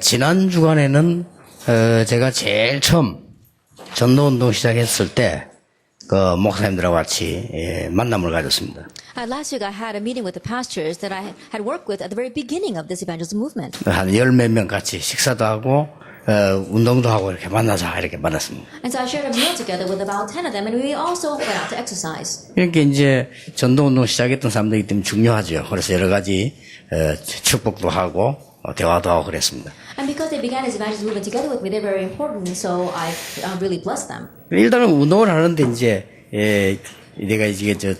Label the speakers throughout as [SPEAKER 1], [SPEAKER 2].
[SPEAKER 1] 지난 주간에는 제가 제일 처음 전도운동 시작했을 때 그 목사님들하고 같이 만남을 가졌습니다.
[SPEAKER 2] Last week I had a meeting with the pastors that I had worked with at the very beginning of this evangelism movement.
[SPEAKER 1] 한 열 몇 명 같이 식사도 하고 운동도 하고 이렇게 만나자 이렇게 만났습니다.
[SPEAKER 2] And so I shared a meal together with about 10 of them, and we also went out to exercise.
[SPEAKER 1] 이렇게 이제 전도운동 시작했던 사람들이기 때문에 중요하죠. 그래서 여러 가지 축복도 하고 대화도 하고 그랬습니다.
[SPEAKER 2] And because they began this evangelism movement together with me, they're very important, so I really blessed them.
[SPEAKER 1] 일단은 운동을 하는데 이제 내가 이제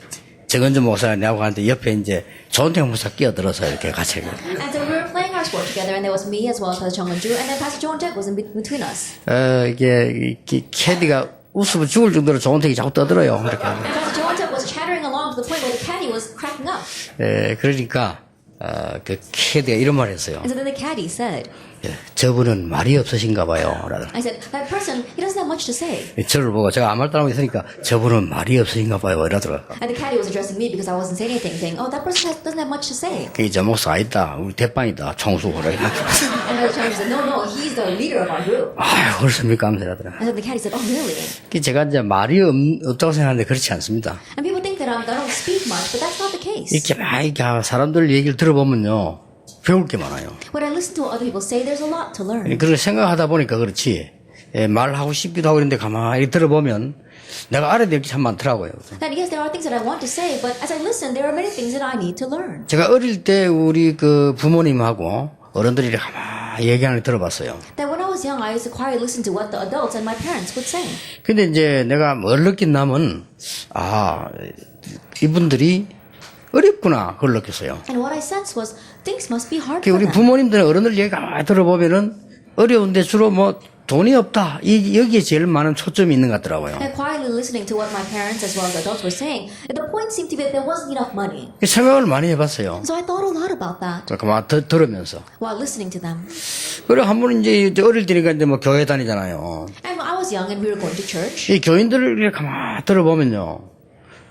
[SPEAKER 1] 정은주 목사가 내하고 하는데 옆에 이제 조은택 목사 끼어들어서 이렇게 같이
[SPEAKER 2] And so we were playing our sport together, and there was me as well as Pastor Chung Eun-ju, and then Pastor John Jack was in between us.
[SPEAKER 1] 이게 캐디가 웃으면 죽을 정도로 조은택이 자꾸 떠들어요. 이렇게.
[SPEAKER 2] And Pastor John Jack was chattering along to the point where the caddy was cracking up.
[SPEAKER 1] 그러니까 그 캐디가 이런 말을 했어요.
[SPEAKER 2] And so then the caddy said,
[SPEAKER 1] 저분은 말이 없으신가 봐요.
[SPEAKER 2] I said, that person, he doesn't have much to say.
[SPEAKER 1] 저를 보고 제가 아무 말도 안 하고 있으니까 저분은 말이 없으신가 봐요. 이러더라고요.
[SPEAKER 2] And the caddy was addressing me because I wasn't saying anything, saying, oh, that person doesn't have much to say.
[SPEAKER 1] 그게 저 목사 아니다. 우리 대빵이다. 총수. 그래.
[SPEAKER 2] And Pastor Chung said, no, he's the leader of our group.
[SPEAKER 1] 아유, 그렇습니까? 하면서 이러더라.
[SPEAKER 2] And then the caddy said, oh, really?
[SPEAKER 1] 제가 이제 말이 없다고 생각하는데 그렇지 않습니다.
[SPEAKER 2] And people think that I don't speak much, but that's not the case.
[SPEAKER 1] 이렇게 막 사람들 얘기를 들어보면요. 배울 게 많아요.
[SPEAKER 2] When I listen to what other people say, there's a lot to learn.
[SPEAKER 1] 그걸 생각하다 보니까 그렇지. 말하고 싶기도 하고 그런데 가만히 들어보면 내가 알아야 될 게 참 많더라고요.
[SPEAKER 2] And yes, there are things that I want to say, but as I listen, there are many things that I need to learn.
[SPEAKER 1] 제가 어릴 때 우리 그 부모님하고 어른들이 이렇게 가만히 얘기하는 걸 들어봤어요.
[SPEAKER 2] That when I was young, I used to quietly listen to what the adults and my parents would say.
[SPEAKER 1] 근데 이제 내가 뭘 느낀다면, 이분들이 어렵구나, 그걸 느꼈어요.
[SPEAKER 2] And what I sensed was things must be hard
[SPEAKER 1] 우리
[SPEAKER 2] for them.
[SPEAKER 1] 부모님들은 어른들 얘기 가만히 들어보면은 어려운데 주로 뭐 돈이 없다. 여기에 제일 많은 초점이 있는 것 같더라고요.
[SPEAKER 2] And quietly listening to what my parents as well as adults were saying, the point seemed to be that there wasn't enough money.
[SPEAKER 1] 생각을 많이 해봤어요.
[SPEAKER 2] So I thought a lot about that
[SPEAKER 1] 가만히 들으면서.
[SPEAKER 2] while listening to them.
[SPEAKER 1] 그리고 한 번은 이제 어릴 때니까 이제 뭐 교회 다니잖아요.
[SPEAKER 2] And I was young and we were going to church.
[SPEAKER 1] 이 교인들을 이렇게 가만히 들어보면요.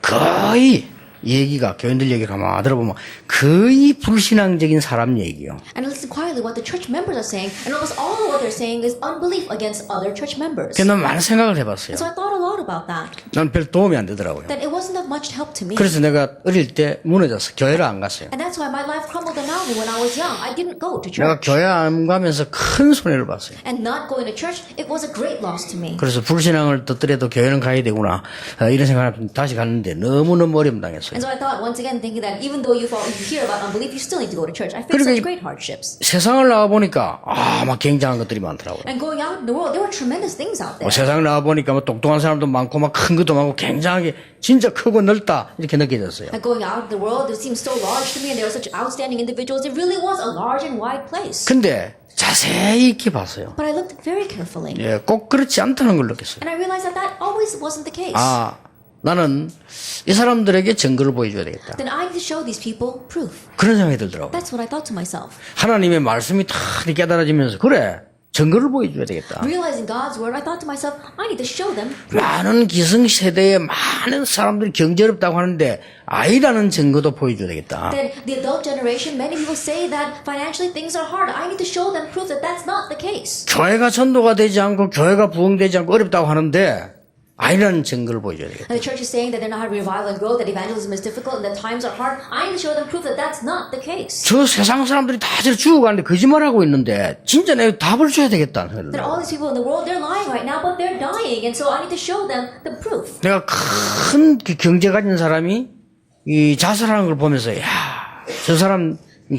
[SPEAKER 1] 거의 얘기가, 교인들 얘기 가만히 들어보면 거의 불신앙적인 사람 얘기요.
[SPEAKER 2] And listen quietly what the church members are saying, and almost all of what they're saying is unbelief against other church members.
[SPEAKER 1] 그래서 난 많은 생각을 해봤어요.
[SPEAKER 2] And so I thought a lot about that.
[SPEAKER 1] 난 별 도움이 안 되더라고요.
[SPEAKER 2] That it wasn't of much help to me.
[SPEAKER 1] 그래서 내가 어릴 때 무너졌어. 교회를 안 갔어요.
[SPEAKER 2] And that's why my life crumbled around me when I was young. I didn't go to
[SPEAKER 1] 내가
[SPEAKER 2] church.
[SPEAKER 1] 교회 안 가면서 큰 손해를 봤어요.
[SPEAKER 2] And not going to church, it was a great loss to me.
[SPEAKER 1] 그래서 불신앙을 떴더라도 교회는 가야 되구나. 이런 생각을 다시 갔는데 너무너무 어려움 당했어요.
[SPEAKER 2] And so I thought once again, thinking that even though you hear about unbelief, you still need to go to church. I faced
[SPEAKER 1] 그러니까
[SPEAKER 2] such great hardships.
[SPEAKER 1] 세상을 나와보니까 막 굉장한 것들이 많더라고요.
[SPEAKER 2] And going out in the world, there were tremendous things out there.
[SPEAKER 1] 세상을 나와보니까 뭐 똑똑한 사람도 많고 막 큰 것도 많고 굉장하게 진짜 크고 넓다 이렇게 느껴졌어요.
[SPEAKER 2] And going out in the world, it seemed so large to me, and there were such outstanding individuals. It really was a large and wide place.
[SPEAKER 1] 근데 자세히 익히 봤어요.
[SPEAKER 2] But I looked very carefully.
[SPEAKER 1] 꼭 그렇지 않다는 걸 느꼈어요.
[SPEAKER 2] And I realized that that always wasn't the case.
[SPEAKER 1] 나는 이 사람들에게 증거를 보여줘야 되겠다.
[SPEAKER 2] Then I need to show these people proof.
[SPEAKER 1] 그런 생각이 들더라고요.
[SPEAKER 2] That's what I thought to myself.
[SPEAKER 1] 하나님의 말씀이 다 깨달아지면서 그래 증거를 보여줘야 되겠다.
[SPEAKER 2] Realizing God's word, I thought to myself, I need to show them proof.
[SPEAKER 1] 많은 기성세대에 많은 사람들이 경제롭다고 하는데 아이라는 증거도 보여줘야 되겠다.
[SPEAKER 2] Then the adult generation, many people say that financially things are hard. I need to show them proof that that's not the case.
[SPEAKER 1] 교회가 전도가 되지 않고 교회가 부흥되지 않고 어렵다고 하는데 아이라는 증거를 보여줘야 되겠다.
[SPEAKER 2] And the church is saying that they're not having revival and growth, that evangelism is difficult, and that times are hard. I need to show them proof that that's not the case.
[SPEAKER 1] 저 세상 사람들이 다 저를 죽어가는데 거짓말하고 있는데 진짜 내가 답을 줘야 되겠다.
[SPEAKER 2] That all these people in the world, they're lying right now, but they're dying, and so I need to show them the proof.
[SPEAKER 1] 내가 큰 경제 가진 사람이 이 자살하는 걸 보면서 저 사람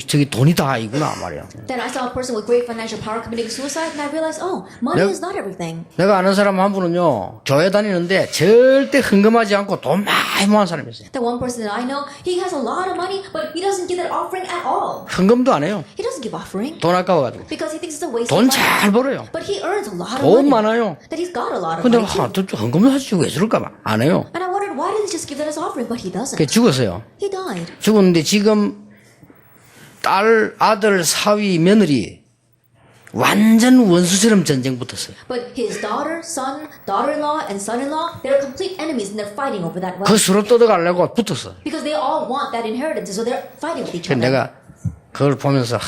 [SPEAKER 1] 저기 돈이다 이구나 말이야.
[SPEAKER 2] Then I saw a person with great financial power committing suicide, and I realized, oh, money is not everything.
[SPEAKER 1] 내가 아는 사람 한 분은요 교회 다니는데 절대 헌금하지 않고 돈 많이 모은 사람이 있어요.
[SPEAKER 2] That one person that I know, he has a lot of money, but he doesn't give that offering at all.
[SPEAKER 1] 헌금도 안 해요.
[SPEAKER 2] He doesn't give offering
[SPEAKER 1] 돈 아까워가지고.
[SPEAKER 2] because he thinks it's a waste of
[SPEAKER 1] 돈
[SPEAKER 2] money.
[SPEAKER 1] 잘 벌어요.
[SPEAKER 2] But he earns a lot of
[SPEAKER 1] 돈
[SPEAKER 2] money.
[SPEAKER 1] 많아요.
[SPEAKER 2] That he's got a lot of
[SPEAKER 1] 근데
[SPEAKER 2] money too.
[SPEAKER 1] 헌금도 하지 왜 저럴까 봐 안 해요.
[SPEAKER 2] And I wondered, why didn't he just give that as offering? But he doesn't.
[SPEAKER 1] 그 죽었어요.
[SPEAKER 2] He died.
[SPEAKER 1] 죽었는데 지금 딸, 아들, 사위, 며느리 완전 원수처럼 전쟁 붙었어요.
[SPEAKER 2] But his daughter, son, daughter-in-law, and son-in-law, they're complete enemies and they're fighting over that
[SPEAKER 1] 그
[SPEAKER 2] wealth.
[SPEAKER 1] 서로 뜯어가려고 붙었어.
[SPEAKER 2] Because they all want that inheritance, so they're fighting with each
[SPEAKER 1] 그래서
[SPEAKER 2] other.
[SPEAKER 1] 내가 그걸 보면서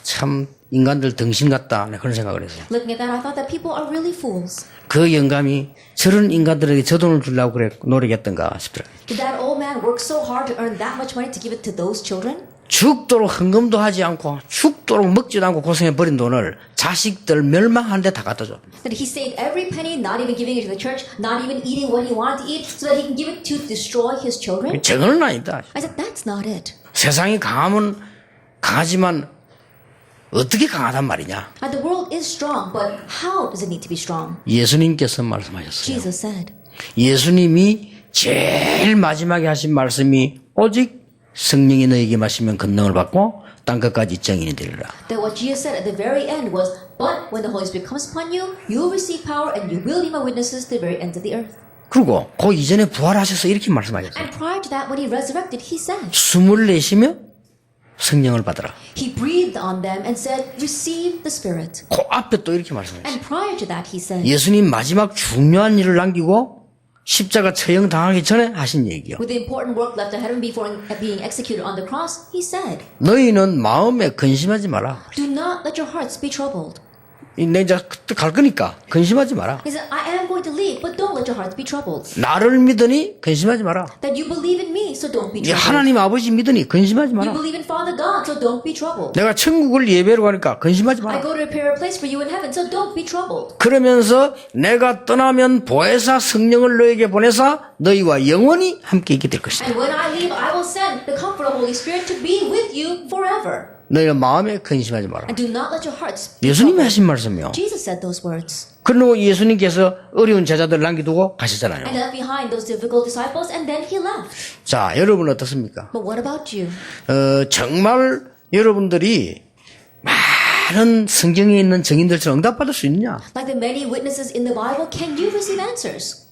[SPEAKER 1] 참 인간들 등신 같다. 네, 그런 생각을 했어요.
[SPEAKER 2] Looking at that, I thought that people are really fools.
[SPEAKER 1] 그 영감이 저런 인간들에게 저 돈을 주려고 그래 노력했던가 싶더라고요.
[SPEAKER 2] Did that old man work so hard to earn that much money to give it to those children?
[SPEAKER 1] 죽도록 헌금도 하지 않고 죽도록 먹지도 않고 고생해버린 돈을 자식들 멸망하는 데 다 갖다 줘.
[SPEAKER 2] That he saved every penny, not even giving it to the church, not even eating what he wanted to eat, so that he can give it to destroy his children?
[SPEAKER 1] 저거는 아니다.
[SPEAKER 2] I said, that's not it.
[SPEAKER 1] 세상이 강하면 강하지만 어떻게 강하단 말이냐.
[SPEAKER 2] The world is strong, but how does it need to be strong?
[SPEAKER 1] 예수님께서 말씀하셨어요.
[SPEAKER 2] Jesus said.
[SPEAKER 1] 예수님이 제일 마지막에 하신 말씀이 오직 성령이 너에게 마시면 권능을 받고 땅끝까지 증인이 되리라.
[SPEAKER 2] That what Jesus said at the very end was, but when the Holy Spirit comes upon you, you will receive power and you will be my witnesses to the very ends of the earth.
[SPEAKER 1] 그리고 그 이전에 부활하셔서 이렇게 말씀하셨어요.
[SPEAKER 2] And prior to that, when he resurrected, he said,
[SPEAKER 1] 숨을 내쉬며 성령을 받으라.
[SPEAKER 2] he breathed on them and said, receive the Spirit.
[SPEAKER 1] 그 앞에 또 이렇게 말씀하셨어요.
[SPEAKER 2] And prior to that, he said,
[SPEAKER 1] 예수님 마지막 중요한 일을 남기고 십자가 처형 당하기 전에 하신 얘기요.
[SPEAKER 2] with the important work left ahead of him before being executed on the cross, he said,
[SPEAKER 1] 너희는 마음에 근심하지 마라.
[SPEAKER 2] do not let your hearts be troubled.
[SPEAKER 1] 내 이제 갈 거니까 근심하지 마라.
[SPEAKER 2] He said, I am going to leave, but don't let your hearts be troubled.
[SPEAKER 1] 나를 믿으니 근심하지 마라.
[SPEAKER 2] That you believe in me, so don't be
[SPEAKER 1] 이제
[SPEAKER 2] troubled.
[SPEAKER 1] 하나님 아버지 믿으니 근심하지
[SPEAKER 2] You
[SPEAKER 1] 마라.
[SPEAKER 2] believe in Father God, so don't be troubled.
[SPEAKER 1] 내가 천국을 예배로 가니까 근심하지
[SPEAKER 2] I
[SPEAKER 1] 마라.
[SPEAKER 2] go to prepare a place for you in heaven, so don't be troubled.
[SPEAKER 1] 그러면서 내가 떠나면 보혜사 성령을 너에게 보내사 너희와 영원히 함께 있게 될 것이다.
[SPEAKER 2] And when I leave, I will send the Comforter, Holy Spirit, to be with you forever.
[SPEAKER 1] 너희는 마음에 근심하지 마라.
[SPEAKER 2] And do not let your hearts be
[SPEAKER 1] 예수님이
[SPEAKER 2] troubled.
[SPEAKER 1] 하신 말씀이요.
[SPEAKER 2] Jesus said those words.
[SPEAKER 1] 그리고 예수님께서 어려운 제자들 남기두고 가시잖아요.
[SPEAKER 2] And left behind those difficult disciples, and then he left.
[SPEAKER 1] 자, 여러분 어떻습니까?
[SPEAKER 2] But what about you?
[SPEAKER 1] 정말 여러분들이 많은 성경에 있는 증인들처럼 응답받을 수 있느냐?
[SPEAKER 2] Like the many witnesses in the Bible, can you receive answers?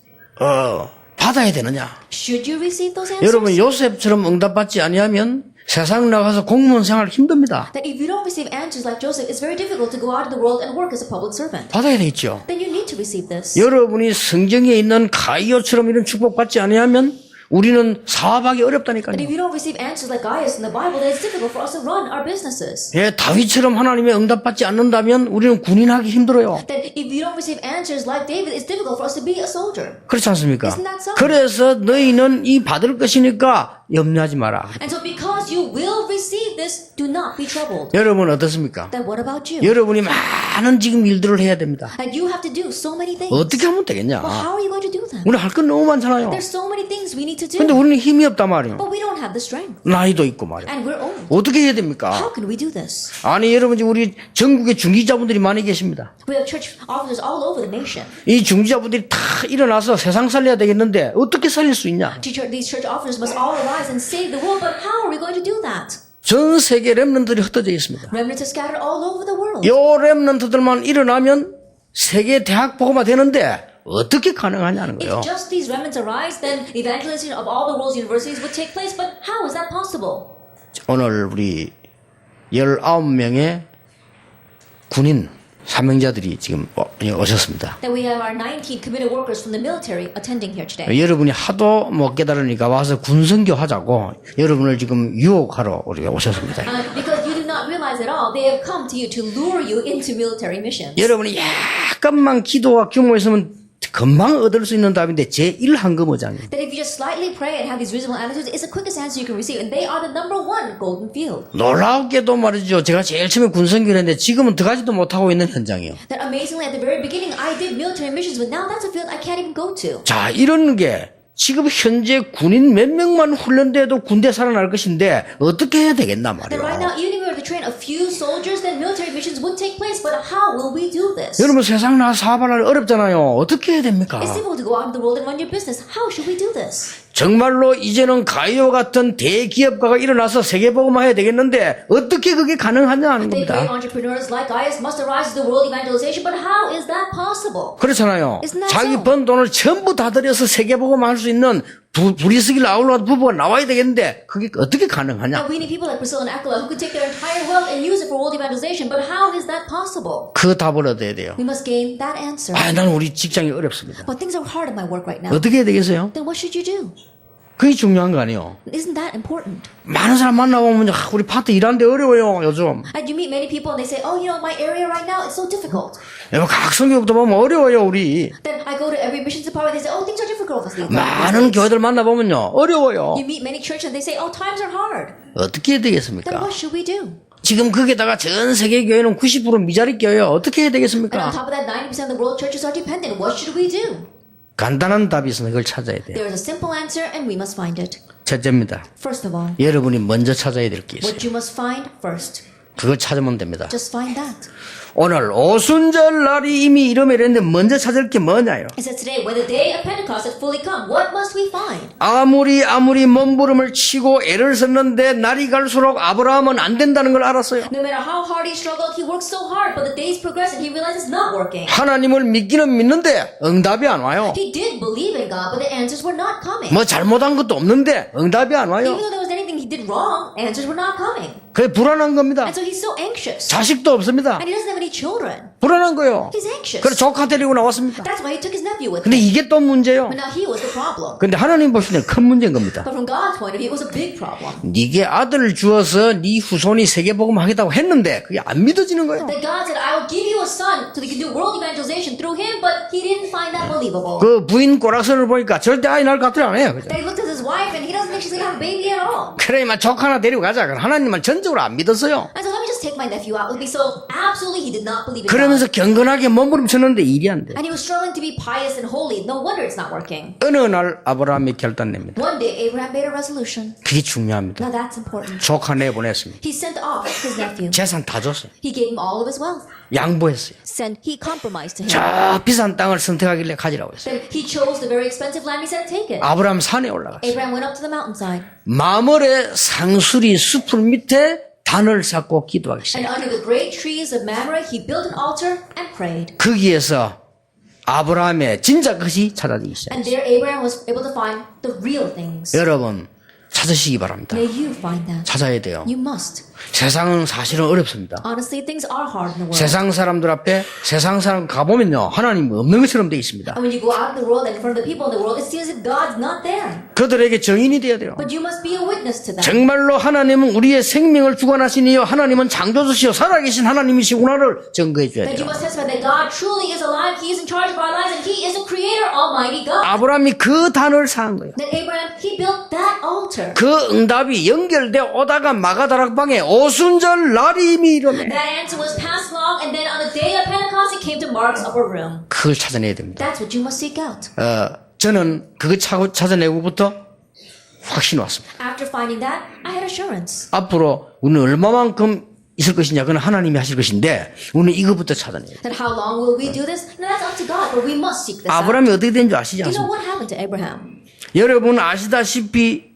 [SPEAKER 1] 받아야 되느냐?
[SPEAKER 2] Should you receive those answers?
[SPEAKER 1] 여러분 요셉처럼 응답받지 아니하면 세상 나가서 공무원 생활 힘듭니다.
[SPEAKER 2] That if you don't receive answers like Joseph, it's very difficult to go out in the world and work as a public servant.
[SPEAKER 1] 받아야 되겠죠.
[SPEAKER 2] Then you need to receive this.
[SPEAKER 1] 여러분이 성경에 있는 가이오처럼 이런 축복받지 아니하면 우리는 사업하기 어렵다니까요.
[SPEAKER 2] But if you don't receive answers like Gaius in the Bible, then it's difficult for us to run our businesses.
[SPEAKER 1] 예, 다윗처럼 하나님의 응답받지 않는다면 우리는 군인하기 힘들어요.
[SPEAKER 2] That if you don't receive answers like David, it's difficult for us to be a soldier.
[SPEAKER 1] 그렇지 않습니까?
[SPEAKER 2] Isn't that so?
[SPEAKER 1] 그래서 너희는 이 받을 것이니까 염려하지 마라.
[SPEAKER 2] And so because you will receive this, do not be troubled.
[SPEAKER 1] 여러분 어떻습니까?
[SPEAKER 2] Then what about you?
[SPEAKER 1] 여러분이 많은 지금 일들을 해야 됩니다.
[SPEAKER 2] And you have to do so many things.
[SPEAKER 1] 어떻게 하면 되겠냐?
[SPEAKER 2] Well, how are you going to do them?
[SPEAKER 1] 우리 할 건 너무 많잖아요.
[SPEAKER 2] There's so many things we need to do.
[SPEAKER 1] 근데 우리는 힘이 없단 말이에요.
[SPEAKER 2] But we don't have the strength.
[SPEAKER 1] 나이도 있고 말이에요.
[SPEAKER 2] And we're old.
[SPEAKER 1] 어떻게 해야 됩니까?
[SPEAKER 2] How can we do this?
[SPEAKER 1] 아니 여러분 우리 전국에 중지자분들이 많이 계십니다.
[SPEAKER 2] We have church officers all over the nation.
[SPEAKER 1] 이 중지자분들이 다 일어나서 세상 살려야 되겠는데 어떻게 살릴 수 있냐?
[SPEAKER 2] These church officers must all arise and save the world, but how are we going to do that?
[SPEAKER 1] 전 세계 렘넌트들이 흩어져 있습니다.
[SPEAKER 2] Remnants are scattered all over the world.
[SPEAKER 1] 요 렘넌트들만 일어나면 세계 대학 보고만 되는데 어떻게 가능하냐는 거예요.
[SPEAKER 2] If just these remnants arise, then evangelization of all the world's universities would take place, but how is that possible?
[SPEAKER 1] 오늘 우리 19명의 군인 사명자들이 지금 오셨습니다.
[SPEAKER 2] That we have our 19 committed workers from the military attending here today.
[SPEAKER 1] 여러분이 하도 못 깨달으니까 와서 군선교 하자고 여러분을 지금 유혹하러 우리가 오셨습니다.
[SPEAKER 2] Because you do not realize at all, they have come to you to lure you into military missions.
[SPEAKER 1] 여러분이 약간만 기도와 규모 있으면 금방 얻을 수 있는 답인데 제1항금어장이에요.
[SPEAKER 2] That if you just slightly pray and have these reasonable attitudes, it's the quickest answer you can receive, and they are the number one golden field.
[SPEAKER 1] 놀랍게도 말이죠. 제가 제일 처음에 군선교를 했는데 지금은 들어가지도 못하고 있는 현장이에요.
[SPEAKER 2] That amazingly, at the very beginning, I did military missions, but now that's a field I can't even go to.
[SPEAKER 1] 자, 이런 게 지금 현재 군인 몇 명만 훈련돼도 군대 살아날 것인데 어떻게 해야 되겠나
[SPEAKER 2] That right
[SPEAKER 1] 말이에요.
[SPEAKER 2] now, even if we were to train a few soldiers, then military missions would take place, but how will we do this?
[SPEAKER 1] 여러분 세상 나가 사업하려 어렵잖아요. 어떻게 해야 됩니까?
[SPEAKER 2] It's difficult to go out into the world and run your business. How should we do this?
[SPEAKER 1] 정말로 이제는 가이오 같은 대기업가가 일어나서 세계보고만 해야 되겠는데 어떻게 그게 가능하냐는
[SPEAKER 2] The
[SPEAKER 1] 겁니다.
[SPEAKER 2] great entrepreneurs like Gaius must arise to the world evangelization, but how is that possible?
[SPEAKER 1] 그렇잖아요.
[SPEAKER 2] Isn't that
[SPEAKER 1] 자기
[SPEAKER 2] so?
[SPEAKER 1] 번 돈을 전부 다 들여서 세계보고만 할 수 있는 브리스길 아울러 부부가 나와야 되겠는데 그게 어떻게 가능하냐?
[SPEAKER 2] And we need people like Priscilla and Aquila who could take their entire wealth and use it for world evangelization, but how is that possible?
[SPEAKER 1] 그 답을 얻어야 돼요.
[SPEAKER 2] We must gain that answer.
[SPEAKER 1] 아, 나는 우리 직장이 어렵습니다.
[SPEAKER 2] But things are hard in my work right now.
[SPEAKER 1] 어떻게 해야 되겠어요?
[SPEAKER 2] Then what should you do?
[SPEAKER 1] 그게 중요한 거 아니에요.
[SPEAKER 2] Isn't that important?
[SPEAKER 1] 많은 사람 만나보면 우리 파트 일하는데 어려워요 요즘.
[SPEAKER 2] And you meet many people and they say, oh, my area right now is so difficult.
[SPEAKER 1] 각 성교육도 보면 어려워요 우리.
[SPEAKER 2] Then I go to every missions department, they say, oh, things are difficult these days.
[SPEAKER 1] 많은 교회들 만나보면요 어려워요.
[SPEAKER 2] You meet many churches and they say, oh, times are hard.
[SPEAKER 1] 어떻게 해야
[SPEAKER 2] Then
[SPEAKER 1] 되겠습니까?
[SPEAKER 2] what should we do?
[SPEAKER 1] 지금 거기다가 전 세계 교회는 90% 미자리 교회예요. 어떻게 해야
[SPEAKER 2] And on
[SPEAKER 1] 되겠습니까?
[SPEAKER 2] top of that, 90% of the world churches are dependent. What should we do?
[SPEAKER 1] 간단한 답이 있으면 그걸 찾아야 돼요.
[SPEAKER 2] There is a simple answer and we must find it.
[SPEAKER 1] 첫째입니다.
[SPEAKER 2] First of all,
[SPEAKER 1] 여러분이 먼저 찾아야 될 게 있어요.
[SPEAKER 2] what you must find first.
[SPEAKER 1] 그거 찾으면 됩니다.
[SPEAKER 2] Just find that.
[SPEAKER 1] 오늘 오순절 날이 이미 이름에 이랬는데 먼저 찾을 게 뭐냐요?
[SPEAKER 2] It says today, when the day of Pentecost had fully come, what must we find?
[SPEAKER 1] 아무리 몸부림을 치고 애를 썼는데 날이 갈수록 아브라함은 안 된다는 걸 알았어요.
[SPEAKER 2] No matter how hard he struggled, he worked so hard, but the days progressed and he realized it's not working.
[SPEAKER 1] 하나님을 믿기는 믿는데 응답이 안 와요.
[SPEAKER 2] He did believe in God, but the answers were not coming.
[SPEAKER 1] 뭐 잘못한 것도 없는데 응답이 안
[SPEAKER 2] Even
[SPEAKER 1] 와요.
[SPEAKER 2] though there was anything he did wrong, answers were not coming.
[SPEAKER 1] 그게 불안한 겁니다.
[SPEAKER 2] And so he's so anxious.
[SPEAKER 1] 자식도 없습니다.
[SPEAKER 2] And he doesn't have any children.
[SPEAKER 1] 불안한 거예요.
[SPEAKER 2] He's anxious.
[SPEAKER 1] 그래서 조카 데리고 나왔습니다.
[SPEAKER 2] That's why he took his nephew with
[SPEAKER 1] 근데
[SPEAKER 2] him.
[SPEAKER 1] 이게 또 문제요.
[SPEAKER 2] But now he was the problem.
[SPEAKER 1] 근데 하나님 보시기엔 큰 문제인 겁니다.
[SPEAKER 2] But from God's point of view, it was a big problem.
[SPEAKER 1] 네게 아들을 주어서 네 후손이 세계복음 하겠다고 했는데 그게 안 믿어지는 거예요.
[SPEAKER 2] That God said, I will give you a son so that you can do world evangelization through him, but he didn't find that believable.
[SPEAKER 1] 그 부인 꼬락선을 보니까 절대 아이 낳을 것 같지 않아요. 그죠?
[SPEAKER 2] Then he looked at his wife and he doesn't think she's going to have a baby at all.
[SPEAKER 1] 그러니까 조카 하나 데리고 가자. 그럼 하나님은 전적으로 안 믿었어요.
[SPEAKER 2] And so let me just take my nephew out with me. So absolutely he did not believe in
[SPEAKER 1] 그러면서
[SPEAKER 2] God.
[SPEAKER 1] 경건하게 몸부림쳤는데 일이 안 돼.
[SPEAKER 2] And he was struggling to be pious and holy. No wonder it's not working.
[SPEAKER 1] 어느 날 아브라함이 결단냅니다.
[SPEAKER 2] One day Abraham made a resolution.
[SPEAKER 1] 그게 중요합니다.
[SPEAKER 2] Now that's important.
[SPEAKER 1] 조카 내보냈습니다.
[SPEAKER 2] He sent off his nephew.
[SPEAKER 1] 재산 다 줬어요.
[SPEAKER 2] He gave him all of his wealth.
[SPEAKER 1] 양보했어요.
[SPEAKER 2] He compromised to him.
[SPEAKER 1] 저 비싼 땅을 선택하길래 가지라고 했어요.
[SPEAKER 2] Then he chose the very expensive land. He said, take it.
[SPEAKER 1] 아브라함 산에 올라갔어요.
[SPEAKER 2] Abraham went up to the mountainside.
[SPEAKER 1] 마물의 상수리 숲을 밑에 단을 쌓고 기도하기
[SPEAKER 2] And
[SPEAKER 1] 시작했어요.
[SPEAKER 2] under the great trees of Mamre, he built an altar and prayed.
[SPEAKER 1] 거기에서 아브라함의 진짜 것이 찾아지기
[SPEAKER 2] And
[SPEAKER 1] 시작했어요.
[SPEAKER 2] there Abraham was able to find the real things.
[SPEAKER 1] 여러분 찾으시기 바랍니다.
[SPEAKER 2] May you find that.
[SPEAKER 1] 찾아야 돼요.
[SPEAKER 2] You must.
[SPEAKER 1] 세상은 사실은 어렵습니다.
[SPEAKER 2] Honestly, things are hard in the world.
[SPEAKER 1] 세상 사람들 앞에 세상 사람 가보면요 하나님 없는 것처럼 돼 있습니다.
[SPEAKER 2] And when you go out in the world and in front of the people in the world, it seems as if God's not there.
[SPEAKER 1] 그들에게 증인이 되어야 돼요.
[SPEAKER 2] But you must be a witness to them.
[SPEAKER 1] 정말로 하나님은 우리의 생명을 주관하시니요 하나님은 창조주시요 살아계신 하나님이시구나를 증거해 줘야
[SPEAKER 2] That you
[SPEAKER 1] 돼요.
[SPEAKER 2] must testify that God truly is alive, He is in charge of our lives, and He is a creator, almighty God.
[SPEAKER 1] 아브라함이 그 단을 쌓은 거예요.
[SPEAKER 2] That Abraham, he built that altar.
[SPEAKER 1] 그 응답이 연결돼 오다가 마가다락방에 오순절 날이 이미 이르네.
[SPEAKER 2] That answer was passed along, and then on the day of Pentecost, it came to Mark's upper room.
[SPEAKER 1] 그걸 찾아내야 됩니다.
[SPEAKER 2] That's what you must seek out.
[SPEAKER 1] 저는 그거 찾아내고부터 확신이 왔습니다.
[SPEAKER 2] After finding that, I had assurance.
[SPEAKER 1] 앞으로 우리는 얼마만큼 있을 것이냐 그건 하나님이 하실 것인데 우리는 이거부터 찾아내야 돼요.
[SPEAKER 2] That how long will we do this? No, that's up to God, but we must seek this out.
[SPEAKER 1] 아브라함이 어떻게 된 줄 아시지
[SPEAKER 2] You know
[SPEAKER 1] 않습니까?
[SPEAKER 2] what happened to Abraham?
[SPEAKER 1] 여러분 아시다시피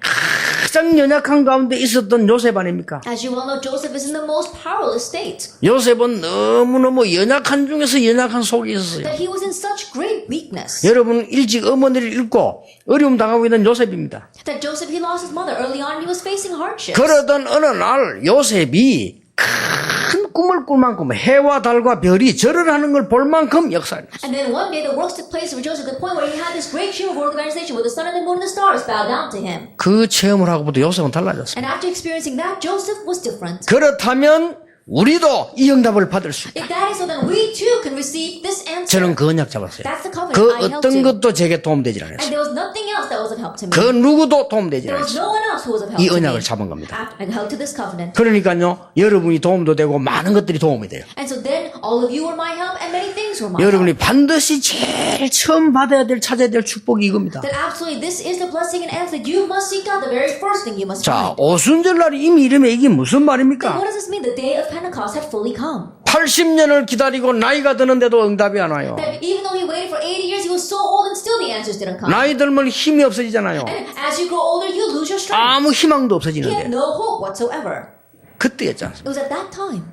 [SPEAKER 1] 가장 연약한 가운데 있었던 요셉 아닙니까?
[SPEAKER 2] As you well know, Joseph is in the most powerless state.
[SPEAKER 1] 요셉은 너무너무 연약한 중에서 연약한 속에 있었어요.
[SPEAKER 2] That he was in such great weakness.
[SPEAKER 1] 여러분 일찍 어머니를 잃고 어려움 당하고 있는 요셉입니다.
[SPEAKER 2] That Joseph, he lost his mother early on and he was facing hardships.
[SPEAKER 1] 그러던 어느 날 요셉이 큰 꿈을 꿀 만큼 해와 달과 별이 절을 하는 걸 볼 만큼 역사를 했어요.
[SPEAKER 2] And then one day the works took place for Joseph to the point where he had this great dream of world organization where the sun and the moon and the stars bow down to him.
[SPEAKER 1] 그 체험을 하고부터 요셉은 달라졌어요.
[SPEAKER 2] And after experiencing that, Joseph was different.
[SPEAKER 1] 그렇다면 우리도 이 응답을 받을 수 있다.
[SPEAKER 2] If that is so, then we too can receive this answer.
[SPEAKER 1] 저는 그 언약 잡았어요.
[SPEAKER 2] That's the covenant
[SPEAKER 1] 그
[SPEAKER 2] I held
[SPEAKER 1] 어떤
[SPEAKER 2] to.
[SPEAKER 1] 것도 제게 도움되지
[SPEAKER 2] And
[SPEAKER 1] 않았어요.
[SPEAKER 2] there was nothing else that was of help to me.
[SPEAKER 1] 그 누구도 도움되지
[SPEAKER 2] There was
[SPEAKER 1] 않았어요.
[SPEAKER 2] no one else who was of help
[SPEAKER 1] 이
[SPEAKER 2] to me.
[SPEAKER 1] 언약을 잡은 겁니다.
[SPEAKER 2] I held to this covenant.
[SPEAKER 1] 그러니까요, 여러분이 도움도 되고 많은 것들이 도움이 돼요.
[SPEAKER 2] And so then all of you were my help and many things were my help.
[SPEAKER 1] 여러분이 반드시 제일 처음 받아야 될, 찾아야 될 축복이 이겁니다.
[SPEAKER 2] That absolutely this is the blessing and answer that you must seek out. The very first thing you must
[SPEAKER 1] 자,
[SPEAKER 2] find.
[SPEAKER 1] 오순절날이 이미 이르면 이게 무슨
[SPEAKER 2] Then
[SPEAKER 1] 말입니까?
[SPEAKER 2] what does this mean? The day of Pentecost had fully come.
[SPEAKER 1] 80년을 기다리고 나이가 드는데도 응답이 안 와요.
[SPEAKER 2] That even though he waited for 80 years, he was so old and still the answers didn't come.
[SPEAKER 1] 나이 들면 힘이 없어지잖아요.
[SPEAKER 2] And as you grow older, you lose your strength.
[SPEAKER 1] 아무 희망도
[SPEAKER 2] He had
[SPEAKER 1] 없어지는데.
[SPEAKER 2] no hope whatsoever.
[SPEAKER 1] 그때였지 않습니까?
[SPEAKER 2] It was at that time.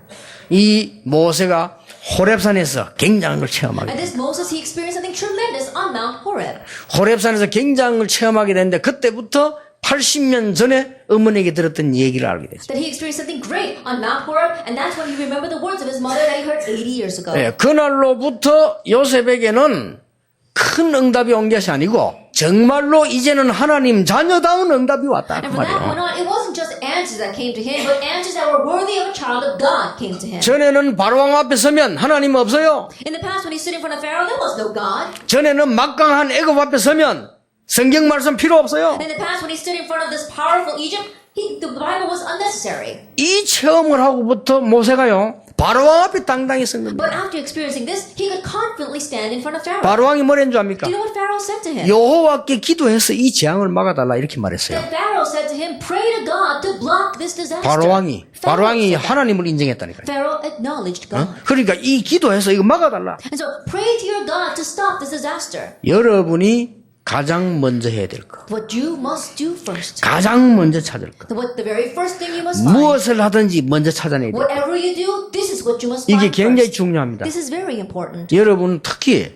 [SPEAKER 1] 이 모세가 호렙산에서 굉장한 걸 체험하게
[SPEAKER 2] And
[SPEAKER 1] 돼요.
[SPEAKER 2] this Moses, he experienced something tremendous on Mount Horeb.
[SPEAKER 1] 호렙산에서 굉장한 걸 체험하게 되는데 그때부터 80년 전에 어머니에게 들었던 얘기를 알게 됐어요.
[SPEAKER 2] That he experienced something great on Mount Horeb, and that's when he remembered the words of his mother that he heard 80 years ago.
[SPEAKER 1] 네, 그날로부터 요셉에게는 큰 응답이 온 것이 아니고 정말로 이제는 하나님 자녀다운 응답이 왔다 그
[SPEAKER 2] And from that point
[SPEAKER 1] 말이에요.
[SPEAKER 2] on, it wasn't just answers that came to him, but answers that were worthy of a child of God came to him.
[SPEAKER 1] 전에는 바로왕 앞에 서면 하나님 없어요.
[SPEAKER 2] In the past, when he stood in front of Pharaoh, there was no God.
[SPEAKER 1] 전에는 막강한 애굽 앞에 서면 성경 말씀 필요 없어요.
[SPEAKER 2] In the past, when he stood in front of this powerful Egypt, the Bible was unnecessary.
[SPEAKER 1] 이 체험을 하고부터 모세가요 바로왕 앞에 당당히 선 겁니다.
[SPEAKER 2] But after experiencing this, he could confidently stand in front of Pharaoh.
[SPEAKER 1] 바로왕이 뭐랬는 줄
[SPEAKER 2] Do
[SPEAKER 1] 압니까?
[SPEAKER 2] you know what Pharaoh said to him?
[SPEAKER 1] 여호와께 기도해서 이 재앙을 막아달라 이렇게 말했어요.
[SPEAKER 2] That Pharaoh said to him, pray to God to block this disaster.
[SPEAKER 1] 바로왕이
[SPEAKER 2] Pharaoh said that.
[SPEAKER 1] 하나님을 인정했다니까요.
[SPEAKER 2] Pharaoh acknowledged God.
[SPEAKER 1] 그러니까 이 기도해서 이거 막아달라.
[SPEAKER 2] And so pray to your God to stop this disaster.
[SPEAKER 1] 여러분이 가장 먼저 해야 될 거.
[SPEAKER 2] What you must do first.
[SPEAKER 1] 가장 먼저 찾을 거.
[SPEAKER 2] What the very first thing you must find.
[SPEAKER 1] 무엇을 하든지 먼저 찾아내야 돼.
[SPEAKER 2] Whatever you do, this is what you must
[SPEAKER 1] 이게
[SPEAKER 2] find
[SPEAKER 1] 굉장히
[SPEAKER 2] first.
[SPEAKER 1] 중요합니다.
[SPEAKER 2] This is very important.
[SPEAKER 1] 여러분 특히